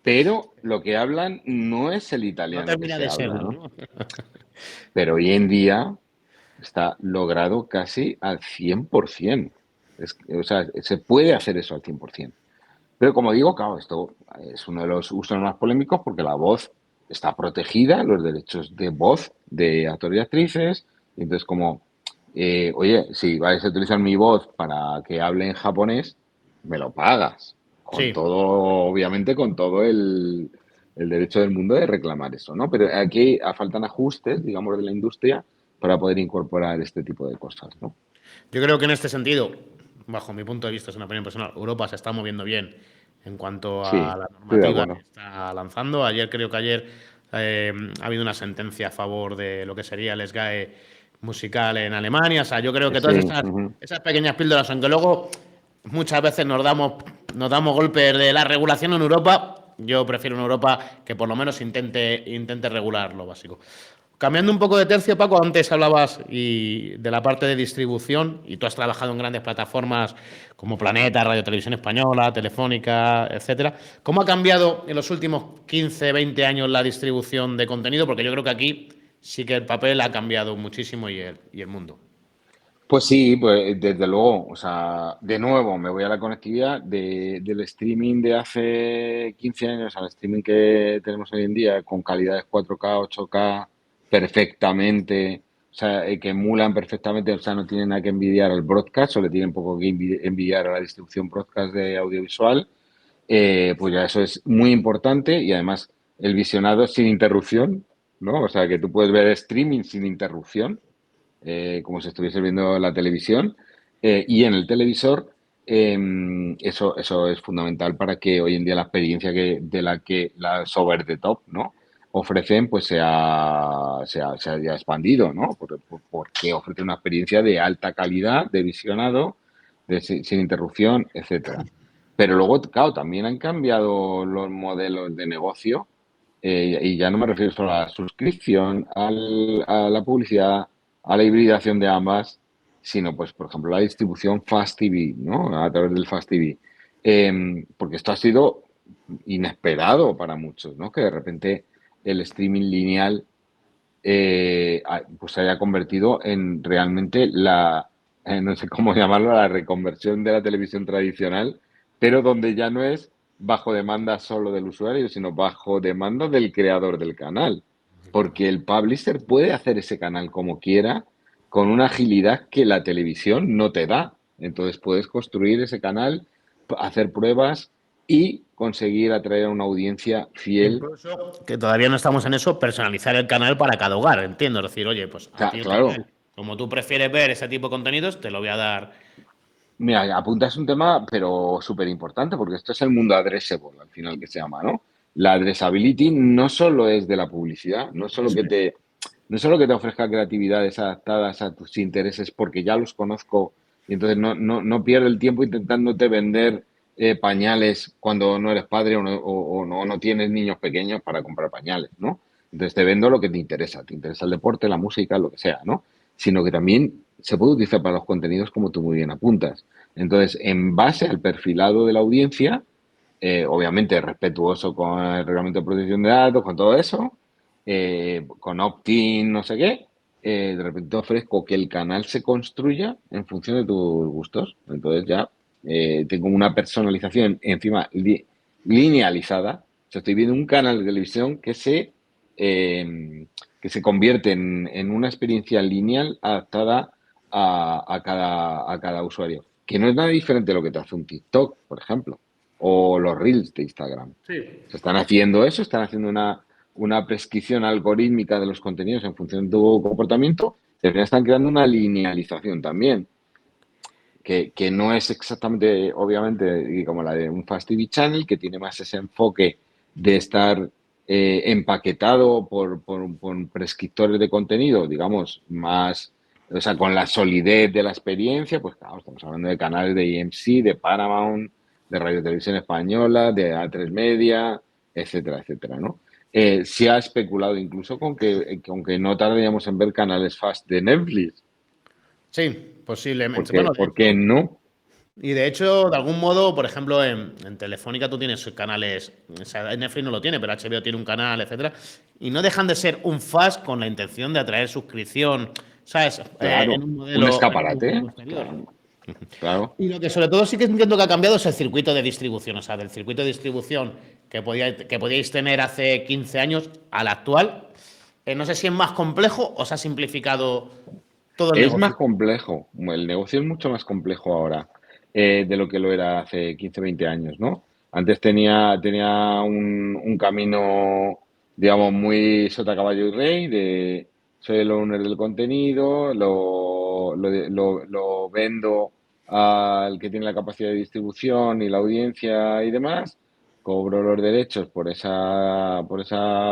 pero lo que hablan no es el No italiano que termina se de habla, serlo, ¿no? ¿no? Pero hoy en día está logrado casi al 100%. O sea, se puede hacer eso al 100%. Pero como digo, claro, esto es uno de los usos más polémicos porque la voz está protegida, los derechos de voz de actores y actrices. Y entonces, como, oye, si vais a utilizar mi voz para que hable en japonés, me lo pagas. Con Sí. todo, obviamente, con todo el derecho del mundo de reclamar eso, ¿no? Pero aquí faltan ajustes, digamos, de la industria para poder incorporar este tipo de cosas, ¿no? Yo creo que en este sentido, bajo mi punto de vista, es una opinión personal, Europa se está moviendo bien en cuanto a Sí, la estoy de normativa que acuerdo. está lanzando. Creo que ayer ha habido una sentencia a favor de lo que sería el SGAE musical en Alemania. O sea, yo creo que Sí, todas ujú. esas pequeñas píldoras, aunque luego muchas veces nos damos golpes de la regulación en Europa, yo prefiero en Europa que por lo menos intente regular lo básico. Cambiando un poco de tercio, Paco, antes hablabas de la parte de distribución y tú has trabajado en grandes plataformas como Planeta, Radio Televisión Española, Telefónica, etcétera. ¿Cómo ha cambiado en los últimos 15, 20 años la distribución de contenido? Porque yo creo que aquí sí que el papel ha cambiado muchísimo y el mundo. Pues sí, pues desde luego, o sea, de nuevo me voy a la conectividad del streaming de hace 15 años al streaming que tenemos hoy en día con calidades 4K, 8K, perfectamente, o sea, que emulan perfectamente, o sea, no tienen nada que envidiar al broadcast, solo tienen poco que envidiar a la distribución broadcast de audiovisual, pues ya eso es muy importante y además el visionado sin interrupción, ¿no? O sea, que tú puedes ver streaming sin interrupción, como si estuviese viendo la televisión, y en el televisor, eso es fundamental para que hoy en día la experiencia de la que las over the top, ¿no? ofrecen, pues se haya expandido, ¿no? Porque ofrece una experiencia de alta calidad, de visionado, sin interrupción, etcétera. Pero luego, claro, también han cambiado los modelos de negocio, y ya no me refiero solo a la suscripción, a la publicidad, a la hibridación de ambas, sino, pues, por ejemplo, la distribución Fast TV, ¿no? A través del Fast TV. Porque esto ha sido inesperado para muchos, ¿no? Que de repente el streaming lineal pues se haya convertido en realmente no sé cómo llamarlo, la reconversión de la televisión tradicional, pero donde ya no es bajo demanda solo del usuario, sino bajo demanda del creador del canal. Porque el publisher puede hacer ese canal como quiera, con una agilidad que la televisión no te da. Entonces puedes construir ese canal, hacer pruebas y conseguir atraer a una audiencia fiel. Incluso, que todavía no estamos en eso, personalizar el canal para cada hogar, entiendo. Es decir, oye, pues a ti el canal, Claro, como tú prefieres ver ese tipo de contenidos, te lo voy a dar. mira, apuntas un tema, pero súper importante, porque esto es el mundo addressable, al final que se llama, ¿no? La addressability no solo es de la publicidad, Eso es. no solo que te ofrezca creatividades adaptadas a tus intereses, porque ya los conozco, y entonces no pierdo el tiempo intentándote vender pañales cuando no eres padre o no tienes niños pequeños para comprar pañales, ¿no? Entonces te vendo lo que te interesa el deporte, la música, lo que sea, ¿no? Sino que también se puede utilizar para los contenidos como tú muy bien apuntas. Entonces, en base al perfilado de la audiencia, obviamente respetuoso con el reglamento de protección de datos, con todo eso, con opt-in, no sé qué, de repente ofrezco que el canal se construya en función de tus gustos. Entonces ya tengo una personalización encima linealizada. O sea, estoy viendo un canal de televisión que se convierte en una experiencia lineal adaptada a cada usuario. Que no es nada diferente de lo que te hace un TikTok, por ejemplo, o los Reels de Instagram. Sí. Se están haciendo eso, están haciendo una prescripción algorítmica de los contenidos en función de tu comportamiento, pero están creando una linealización también, que no es exactamente, obviamente, como la de un Fast TV Channel, que tiene más ese enfoque de estar empaquetado por prescriptores de contenido, digamos, más, o sea, con la solidez de la experiencia, pues claro, estamos hablando de canales de EMC, de Paramount, de Radio Televisión Española, de A3 Media, etcétera, etcétera, ¿no? se ha especulado incluso con que no tardaríamos en ver canales fast de Netflix. Sí, posiblemente. Bueno, de ¿Por qué hecho, no? y de hecho, de algún modo, por ejemplo, en Telefónica tú tienes canales, o sea, Netflix no lo tiene, pero HBO tiene un canal, etcétera, y no dejan de ser un fast con la intención de atraer suscripción, ¿sabes? En Claro, un un modelo escaparate. posterior. Claro. Y lo que sobre todo sí que entiendo que ha cambiado es el circuito de distribución, o sea, del circuito de distribución que podíais tener hace 15 años al actual. No sé si es más complejo o se ha simplificado todo el Es más negocio. complejo, el negocio es mucho más complejo ahora de lo que lo era hace 15, 20 años, ¿no? Antes tenía un camino, digamos, muy sota caballo y rey, de soy el owner del contenido, lo vendo al que tiene la capacidad de distribución y la audiencia y demás, cobro los derechos por esa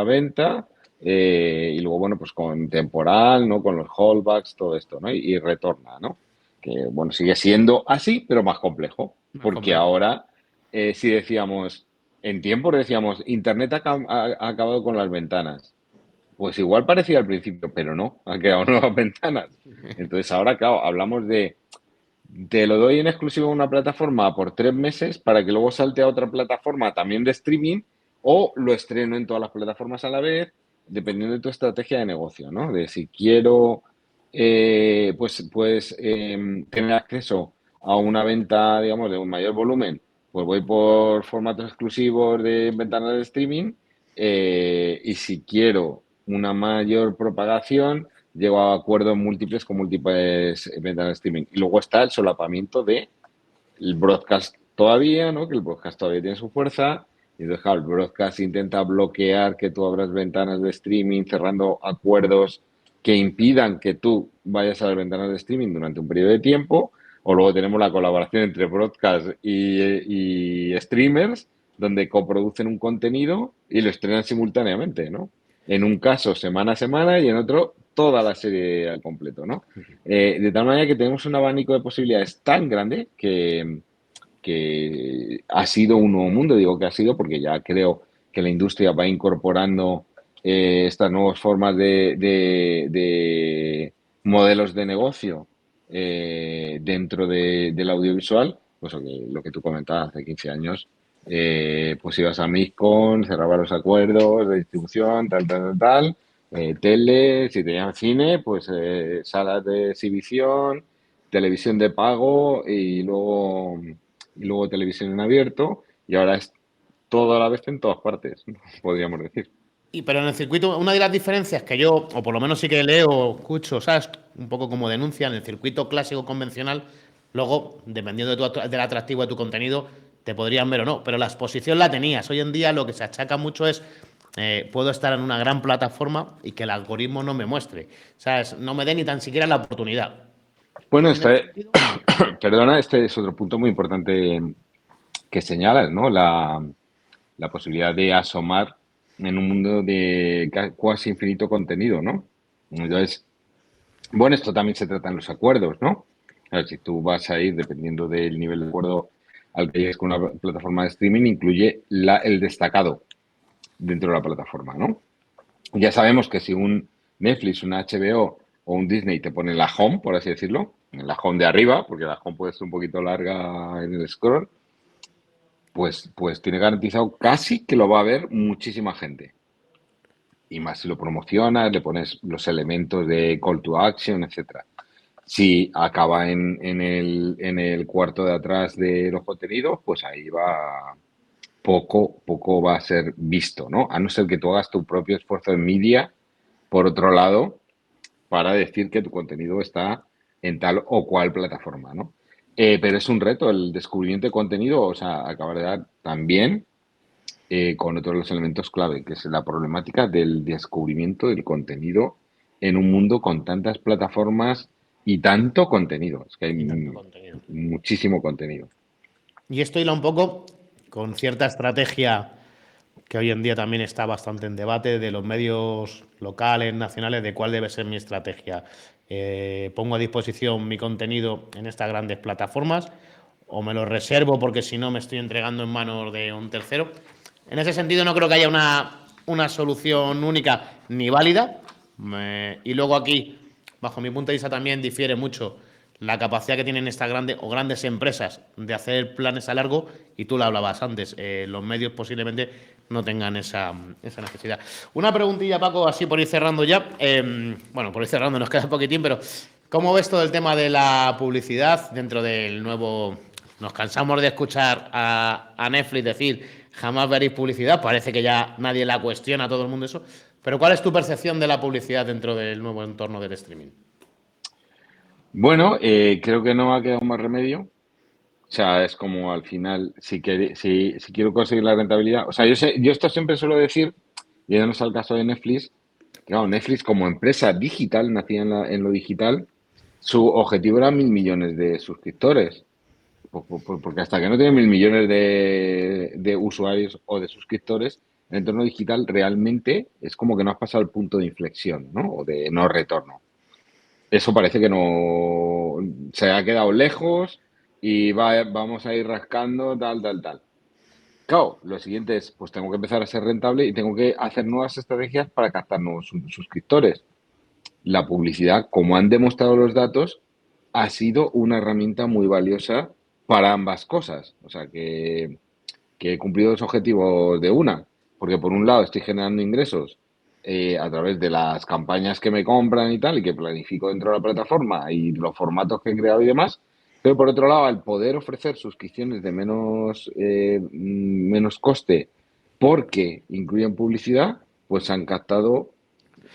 venta y luego, bueno, pues con temporal, ¿no? Con los holdbacks, todo esto, ¿no? Y retorna, ¿no? Que, bueno, sigue siendo así, pero más complejo. Más Porque complejo. ahora, si decíamos, en tiempos decíamos, Internet ha acabado con las ventanas. Pues igual parecía al principio, pero no, han quedado nuevas ventanas. Entonces ahora, claro, hablamos de, te lo doy en exclusivo a una plataforma por 3 meses para que luego salte a otra plataforma también de streaming o lo estreno en todas las plataformas a la vez, dependiendo de tu estrategia de negocio, ¿no? De si quiero, tener acceso a una venta, digamos, de un mayor volumen, pues voy por formatos exclusivos de ventanas de streaming y si quiero una mayor propagación, llego a acuerdos múltiples con múltiples ventas de streaming. Y luego está el solapamiento de el broadcast todavía, ¿no? Que el broadcast todavía tiene su fuerza. Y entonces, claro, el broadcast intenta bloquear que tú abras ventanas de streaming, cerrando acuerdos que impidan que tú vayas a las ventanas de streaming durante un periodo de tiempo. O luego tenemos la colaboración entre broadcast y streamers, donde coproducen un contenido y lo estrenan simultáneamente, ¿no? En un caso semana a semana y en otro toda la serie al completo, ¿no? De tal manera que tenemos un abanico de posibilidades tan grande que ha sido un nuevo mundo. Digo que ha sido porque ya creo que la industria va incorporando estas nuevas formas de modelos de negocio dentro del audiovisual. Pues lo que tú comentabas hace 15 años, pues ibas a Mixcon, cerrabas los acuerdos de distribución, tal. Tele, si tenías cine, pues salas de exhibición, televisión de pago y luego televisión en abierto y ahora es todo a la vez en todas partes, podríamos decir. Pero en el circuito, una de las diferencias que yo, o por lo menos sí que leo, escucho, ¿sabes? Un poco como denuncia, en el circuito clásico convencional, luego, dependiendo del atractivo de tu contenido, te podrían ver o no. Pero la exposición la tenías. Hoy en día lo que se achaca mucho es, puedo estar en una gran plataforma y que el algoritmo no me muestre, ¿sabes? No me dé ni tan siquiera la oportunidad. Bueno, En ese sentido, perdona, este es otro punto muy importante que señalas, ¿no? La posibilidad de asomar en un mundo de casi infinito contenido, ¿no? Entonces, bueno, esto también se trata en los acuerdos, ¿no? A ver, si tú vas a ir, dependiendo del nivel de acuerdo al que llegues con una plataforma de streaming, incluye el destacado dentro de la plataforma, ¿no? Ya sabemos que si un Netflix, un HBO o un Disney te pone la home, por así decirlo, en la home de arriba, porque la home puede ser un poquito larga en el scroll, pues tiene garantizado casi que lo va a ver muchísima gente. Y más si lo promocionas, le pones los elementos de call to action, etcétera. Si acaba en el cuarto de atrás de los contenidos, pues ahí va poco va a ser visto, ¿no? A no ser que tú hagas tu propio esfuerzo en media, por otro lado, para decir que tu contenido está en tal o cual plataforma, ¿no? Pero es un reto el descubrimiento de contenido, o sea, acabar de dar también con otro de los elementos clave, que es la problemática del descubrimiento del contenido en un mundo con tantas plataformas y tanto contenido. Es que hay y tanto contenido. muchísimo contenido. Y esto hila un poco con cierta estrategia que hoy en día también está bastante en debate de los medios locales, nacionales, de cuál debe ser mi estrategia. ¿Pongo a disposición mi contenido en estas grandes plataformas o me lo reservo porque si no me estoy entregando en manos de un tercero? En ese sentido no creo que haya una una solución única ni válida. Y luego aquí, bajo mi punto de vista, también difiere mucho la capacidad que tienen estas grandes o grandes empresas de hacer planes a largo, y tú lo hablabas antes, los medios posiblemente no tengan esa necesidad. Una preguntilla, Paco, así por ir cerrando ya. Bueno, por ir cerrando, nos queda poquitín, pero ¿cómo ves todo el tema de la publicidad dentro del nuevo? Nos cansamos de escuchar a Netflix decir jamás veréis publicidad, parece que ya nadie la cuestiona, todo el mundo eso. Pero ¿cuál es tu percepción de la publicidad dentro del nuevo entorno del streaming? Bueno, creo que no ha quedado más remedio. O sea, es como al final, si quiero conseguir la rentabilidad. O sea, yo esto siempre suelo decir, yéndonos al caso de Netflix, que claro, Netflix como empresa digital, nacida en lo digital, su objetivo era 1.000 millones de suscriptores. Porque hasta que no tiene 1.000 millones de usuarios o de suscriptores, el entorno digital realmente es como que no has pasado el punto de inflexión, ¿no? O de no retorno. Eso parece que no se ha quedado lejos y vamos a ir rascando tal, tal, tal. Claro, lo siguiente es, pues tengo que empezar a ser rentable y tengo que hacer nuevas estrategias para captar nuevos suscriptores. La publicidad, como han demostrado los datos, ha sido una herramienta muy valiosa para ambas cosas. O sea, que he cumplido los objetivos de una, porque por un lado estoy generando ingresos a través de las campañas que me compran y tal, y que planifico dentro de la plataforma y los formatos que he creado y demás, pero por otro lado, al poder ofrecer suscripciones de menos coste porque incluyen publicidad, pues han captado,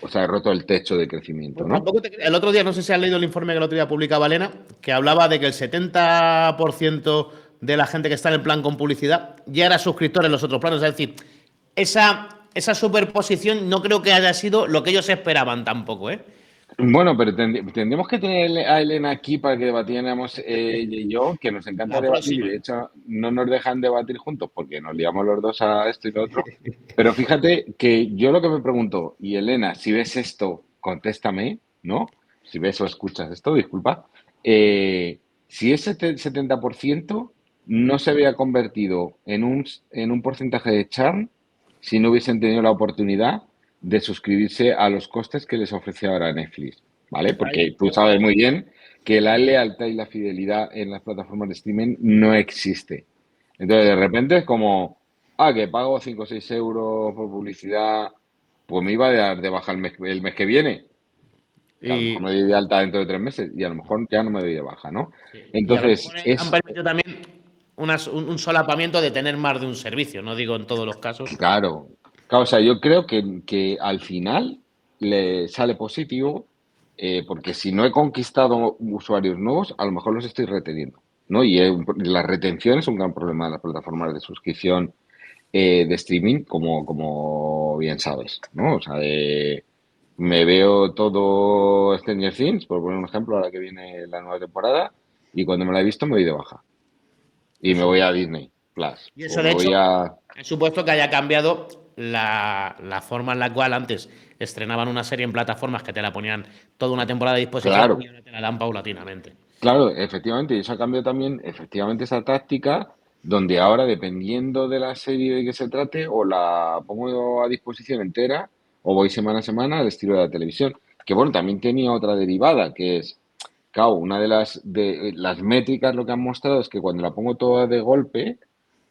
o sea, he roto el techo de crecimiento, Pues ¿no? tampoco el otro día, no sé si has leído el informe que el otro día publicaba Elena, que hablaba de que el 70% de la gente que está en el plan con publicidad ya era suscriptor en los otros planos. Es decir, esa superposición no creo que haya sido lo que ellos esperaban tampoco, ¿eh? Bueno, pero tendríamos que tener a Elena aquí para que debatiéramos ella y yo, que nos encanta La debatir y próxima. de hecho no nos dejan debatir juntos porque nos liamos los dos a esto y lo otro. Pero fíjate que yo lo que me pregunto, y Elena, si ves esto, contéstame, ¿no? Si ves o escuchas esto, disculpa. Eh, si ese 70% no se había convertido en un porcentaje de churn si no hubiesen tenido la oportunidad de suscribirse a los costes que les ofrece ahora Netflix, ¿vale? Porque tú sabes muy bien que la lealtad y la fidelidad en las plataformas de streaming no existe. Entonces, de repente es como, que pago 5 o 6 euros por publicidad, pues me iba a dar de baja el mes que viene, que a lo mejor Y, me doy de alta dentro de 3 meses y a lo mejor ya no me doy de baja, ¿no? y a lo Entonces, mejor han permitido también un solapamiento de tener más de un servicio, no digo en todos los casos. claro, claro, o sea, yo creo que al final le sale positivo porque si no he conquistado usuarios nuevos, a lo mejor los estoy reteniendo, ¿no? Y la retención es un gran problema de las plataformas de suscripción de streaming, como bien sabes, ¿no? O sea, me veo todo Stranger Things, por poner un ejemplo, ahora que viene la nueva temporada, y cuando me la he visto me voy de baja. Y me Eso voy es. a Disney Plus, Y o eso, me de hecho, voy a... he supuesto que haya cambiado la forma en la cual antes estrenaban una serie en plataformas que te la ponían toda una temporada a disposición y Claro, ahora te la dan paulatinamente. claro, efectivamente, y eso ha cambiado también, efectivamente, esa táctica, donde ahora, dependiendo de la serie de que se trate, o la pongo a disposición entera, o voy semana a semana al estilo de la televisión. Que bueno, también tenía otra derivada, que es, claro, una de las métricas lo que han mostrado es que cuando la pongo toda de golpe,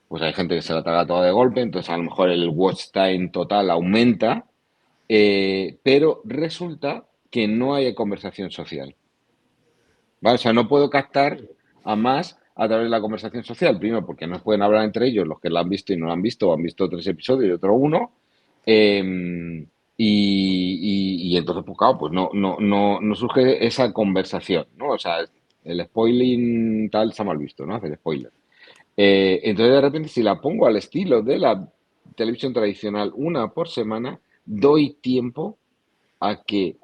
pues hay gente que se la traga toda de golpe, entonces a lo mejor el watch time total aumenta, pero resulta que no hay conversación social. ¿Vale? O sea, no puedo captar a más a través de la conversación social. Primero, porque no pueden hablar entre ellos los que la han visto y no la han visto, o han visto 3 episodios y otro uno. Y entonces, pues claro, pues no surge esa conversación, ¿no? O sea, el spoiling tal está mal visto, ¿no? Hacer spoiler. Entonces, de repente, si la pongo al estilo de la televisión tradicional, una por semana, doy tiempo a que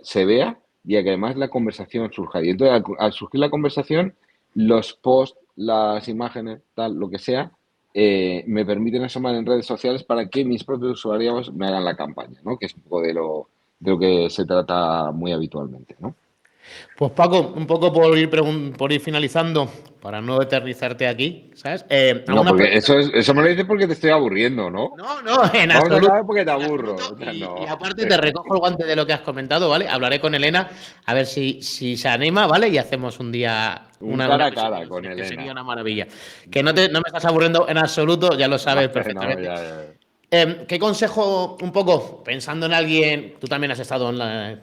se vea y a que además la conversación surja. Y entonces, al surgir la conversación, los posts, las imágenes, tal, lo que sea, me permiten asomar en redes sociales para que mis propios usuarios me hagan la campaña, ¿no? Que es un poco de lo que se trata muy habitualmente, ¿no? Pues Paco, un poco por ir finalizando, para no eternizarte aquí, ¿sabes? No, ¿Alguna porque pregunta? eso me lo dices porque te estoy aburriendo, ¿no? No, no, en Vamos a absoluto. acabar porque te En absoluto. aburro. O sea, Y no. aparte te recojo el guante de lo que has comentado, ¿vale? Hablaré con Elena a ver si se anima, ¿vale? Y hacemos un día Un una cara a cara con videoconferencia, que sería Elena. una maravilla. Que no me estás aburriendo en absoluto, ya lo sabes Vale, no, perfectamente. ya, ya. ¿Qué consejo, un poco, pensando en alguien, tú también has estado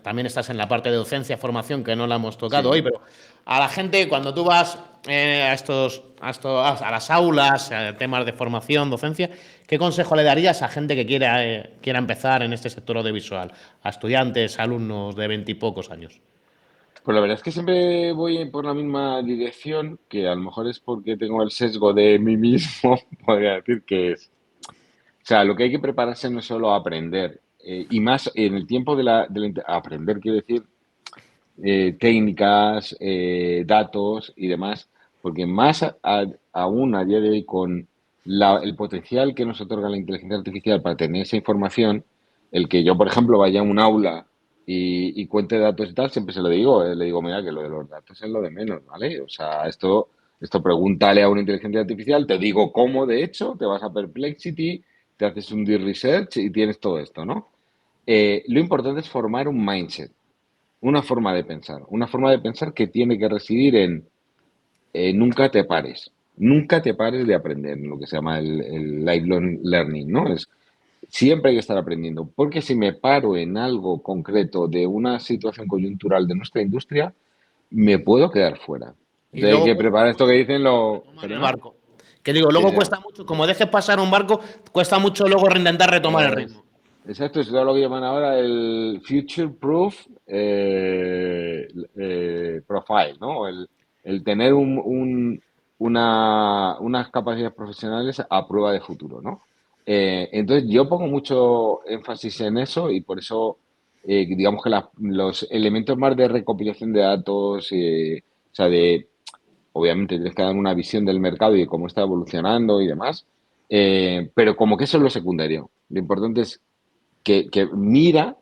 también estás en la parte de docencia, formación, que no la hemos tocado hoy, Sí. pero a la gente, cuando tú vas a las aulas, a temas de formación, docencia, ¿qué consejo le darías a gente que quiera empezar en este sector audiovisual? A estudiantes, alumnos de 20 y pocos años. Pues la verdad es que siempre voy por la misma dirección, que a lo mejor es porque tengo el sesgo de mí mismo, podría decir que es. O sea, lo que hay que prepararse no es solo a aprender, y más en el tiempo aprender, quiero decir, técnicas, datos y demás, porque más aún a día de hoy con el potencial que nos otorga la inteligencia artificial para tener esa información, el que yo, por ejemplo, vaya a un aula y cuente datos y tal, siempre se lo digo, le digo, mira, que lo de los datos es lo de menos, ¿vale? O sea, esto pregúntale a una inteligencia artificial, te digo cómo, de hecho, te vas a Perplexity, te haces un deep research y tienes todo esto, ¿no? Lo importante es formar un mindset, una forma de pensar que tiene que residir en nunca te pares de aprender, lo que se llama el lifelong learning, ¿no? Siempre hay que estar aprendiendo, porque si me paro en algo concreto de una situación coyuntural de nuestra industria, me puedo quedar fuera. Y Entonces hay luego que cuesta preparar esto que mucho dicen retomar el ¿Perdona? barco. Que digo, Que luego sea, cuesta mucho, como dejes pasar un barco, cuesta mucho luego intentar retomar el es- ritmo. exacto, es lo que llaman ahora el future proof profile, ¿no? El tener unas capacidades profesionales a prueba de futuro, ¿no? Entonces yo pongo mucho énfasis en eso y por eso digamos que los elementos más de recopilación de datos, o sea, obviamente tienes que dar una visión del mercado y de cómo está evolucionando y demás, pero como que eso es lo secundario. Lo importante es que mira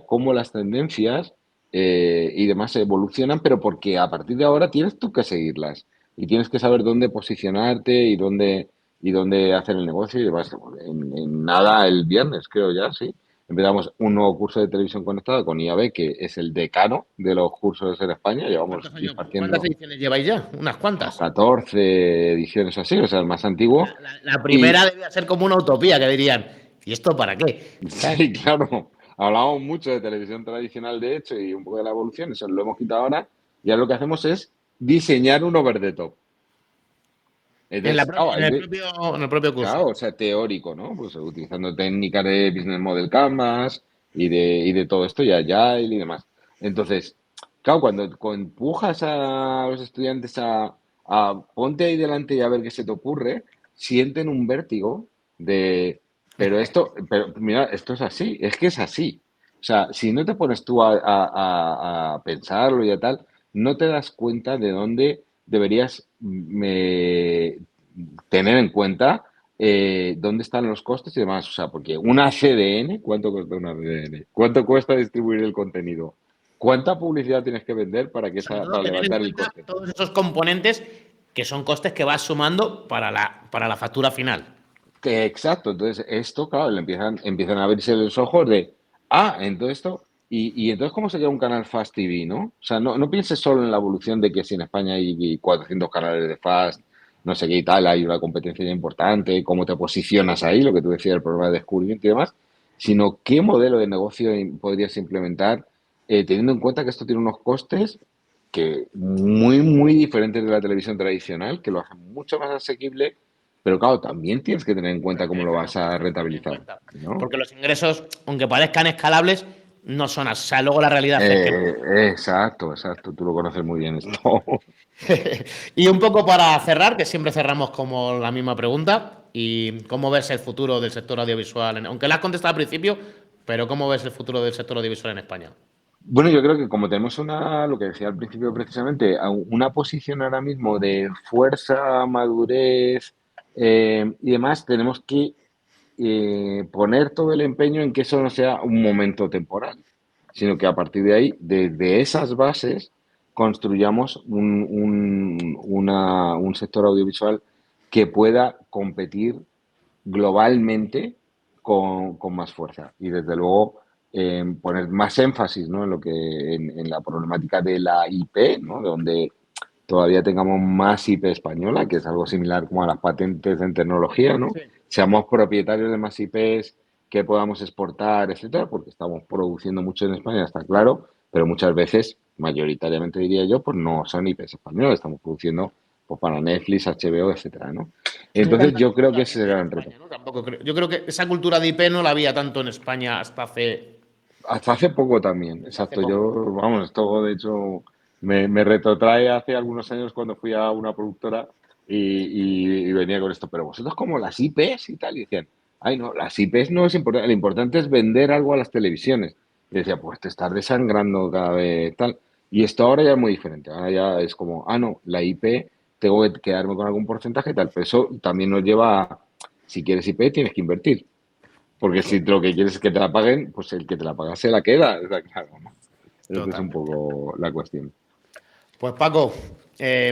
cómo las tendencias y demás evolucionan, pero porque a partir de ahora tienes tú que seguirlas y tienes que saber dónde posicionarte y dónde hacer el negocio y demás. En nada, el viernes, creo ya, sí. Empezamos un nuevo curso de televisión conectada con IAB, que es el decano de los cursos en España. Llevamos ¿Cuántas impartiendo ediciones lleváis ya? Unas como cuantas. 14 ediciones así, o sea, el más antiguo. La primera Y debía ser como una utopía, que dirían, ¿y esto para qué? ¿Sabes? sí, claro, hablamos mucho de televisión tradicional, de hecho, y un poco de la evolución, eso lo hemos quitado ahora, y ahora lo que hacemos es diseñar un over the top. Entonces, claro, En el propio curso. claro, o sea, teórico, ¿no? Pues utilizando técnicas de Business Model Canvas y de todo esto, y Agile y demás. Entonces, claro, cuando empujas a los estudiantes a ponte ahí delante y a ver qué se te ocurre, sienten un vértigo de, pero mira, esto es así, es que es así. O sea, si no te pones tú a pensarlo y a tal, no te das cuenta de dónde deberías tener en cuenta dónde están los costes y demás. O sea, porque una CDN, ¿cuánto cuesta una CDN? ¿Cuánto cuesta distribuir el contenido? ¿Cuánta publicidad tienes que vender Sobre todo para tener en levantar el cuenta coste? todos esos componentes que son costes que vas sumando para la factura final. Exacto, entonces esto, claro, empiezan a abrirse los ojos en todo esto, y entonces cómo se crea un canal Fast TV, ¿no? O sea, no pienses solo en la evolución de que si en España hay 400 canales de Fast, no sé qué y tal, hay una competencia ya importante, cómo te posicionas ahí, lo que tú decías, el programa de descubrimiento y demás, sino qué modelo de negocio podrías implementar, teniendo en cuenta que esto tiene unos costes que muy diferentes de la televisión tradicional, que lo hacen mucho más asequible, pero claro, también tienes que tener en cuenta Pero cómo tienes lo que los vas a costes tener en rentabilizar, cuenta. ¿no? Porque los ingresos, aunque parezcan escalables, no son así. O sea, luego la realidad es que no. Exacto, tú lo conoces muy bien esto. Y un poco para cerrar, que siempre cerramos como la misma pregunta, y cómo ves el futuro del sector audiovisual, aunque la has contestado al principio, pero cómo ves el futuro del sector audiovisual en España. Bueno, yo creo que como tenemos lo que decía al principio precisamente, una posición ahora mismo de fuerza, madurez y demás, tenemos que poner todo el empeño en que eso no sea un momento temporal, sino que a partir de ahí, desde esas bases, construyamos un sector audiovisual que pueda competir globalmente con más fuerza. Y desde luego poner más énfasis, ¿no? En la problemática de la IP, ¿no? Donde todavía tengamos más IP española, que es algo similar como a las patentes en tecnología, ¿no? Sí. Seamos propietarios de más IPs que podamos exportar, etcétera, porque estamos produciendo mucho en España, está claro, pero muchas veces, mayoritariamente diría yo, pues no son IPs españoles, estamos produciendo pues, para Netflix, HBO, etcétera, ¿no? No hay Entonces tanta yo creo cultura que de ese es IP el en gran reto. España, ¿no? Tampoco creo. Yo creo que esa cultura de IP no la había tanto en España Hasta hace poco también, hasta hace exacto. Yo, poco. vamos, esto de hecho me retrotrae hace algunos años cuando fui a una productora y venía con esto, pero vosotros como las IPs y tal, y decían, ay no, las IPs no es importante, lo importante es vender algo a las televisiones. Y decía, pues te estás desangrando cada vez tal. Y esto ahora ya es muy diferente, ahora ya es como, ah no, la IP tengo que quedarme con algún porcentaje y tal, pero eso también nos lleva a, si quieres IP tienes que invertir. Porque si lo que quieres es que te la paguen, pues el que te la paga se la queda. Está claro, ¿no? Esa es un Totalmente. poco la cuestión. Pues Paco,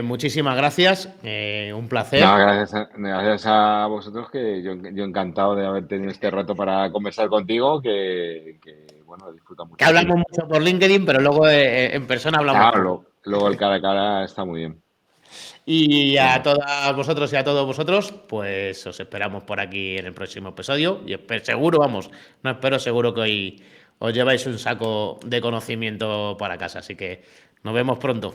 muchísimas gracias. Un Nada, placer. gracias a vosotros, que yo encantado de haber tenido este rato para conversar contigo, bueno, disfruta Que mucho de ti. hablamos mucho por LinkedIn, pero luego en persona hablamos Claro, poco. luego el cara a cara está muy bien. Y a Venga, todas vosotros y a todos vosotros, pues os esperamos por aquí en el próximo episodio. Y seguro, vamos, no espero, seguro que hoy os lleváis un saco de conocimiento para casa. Así que nos vemos pronto.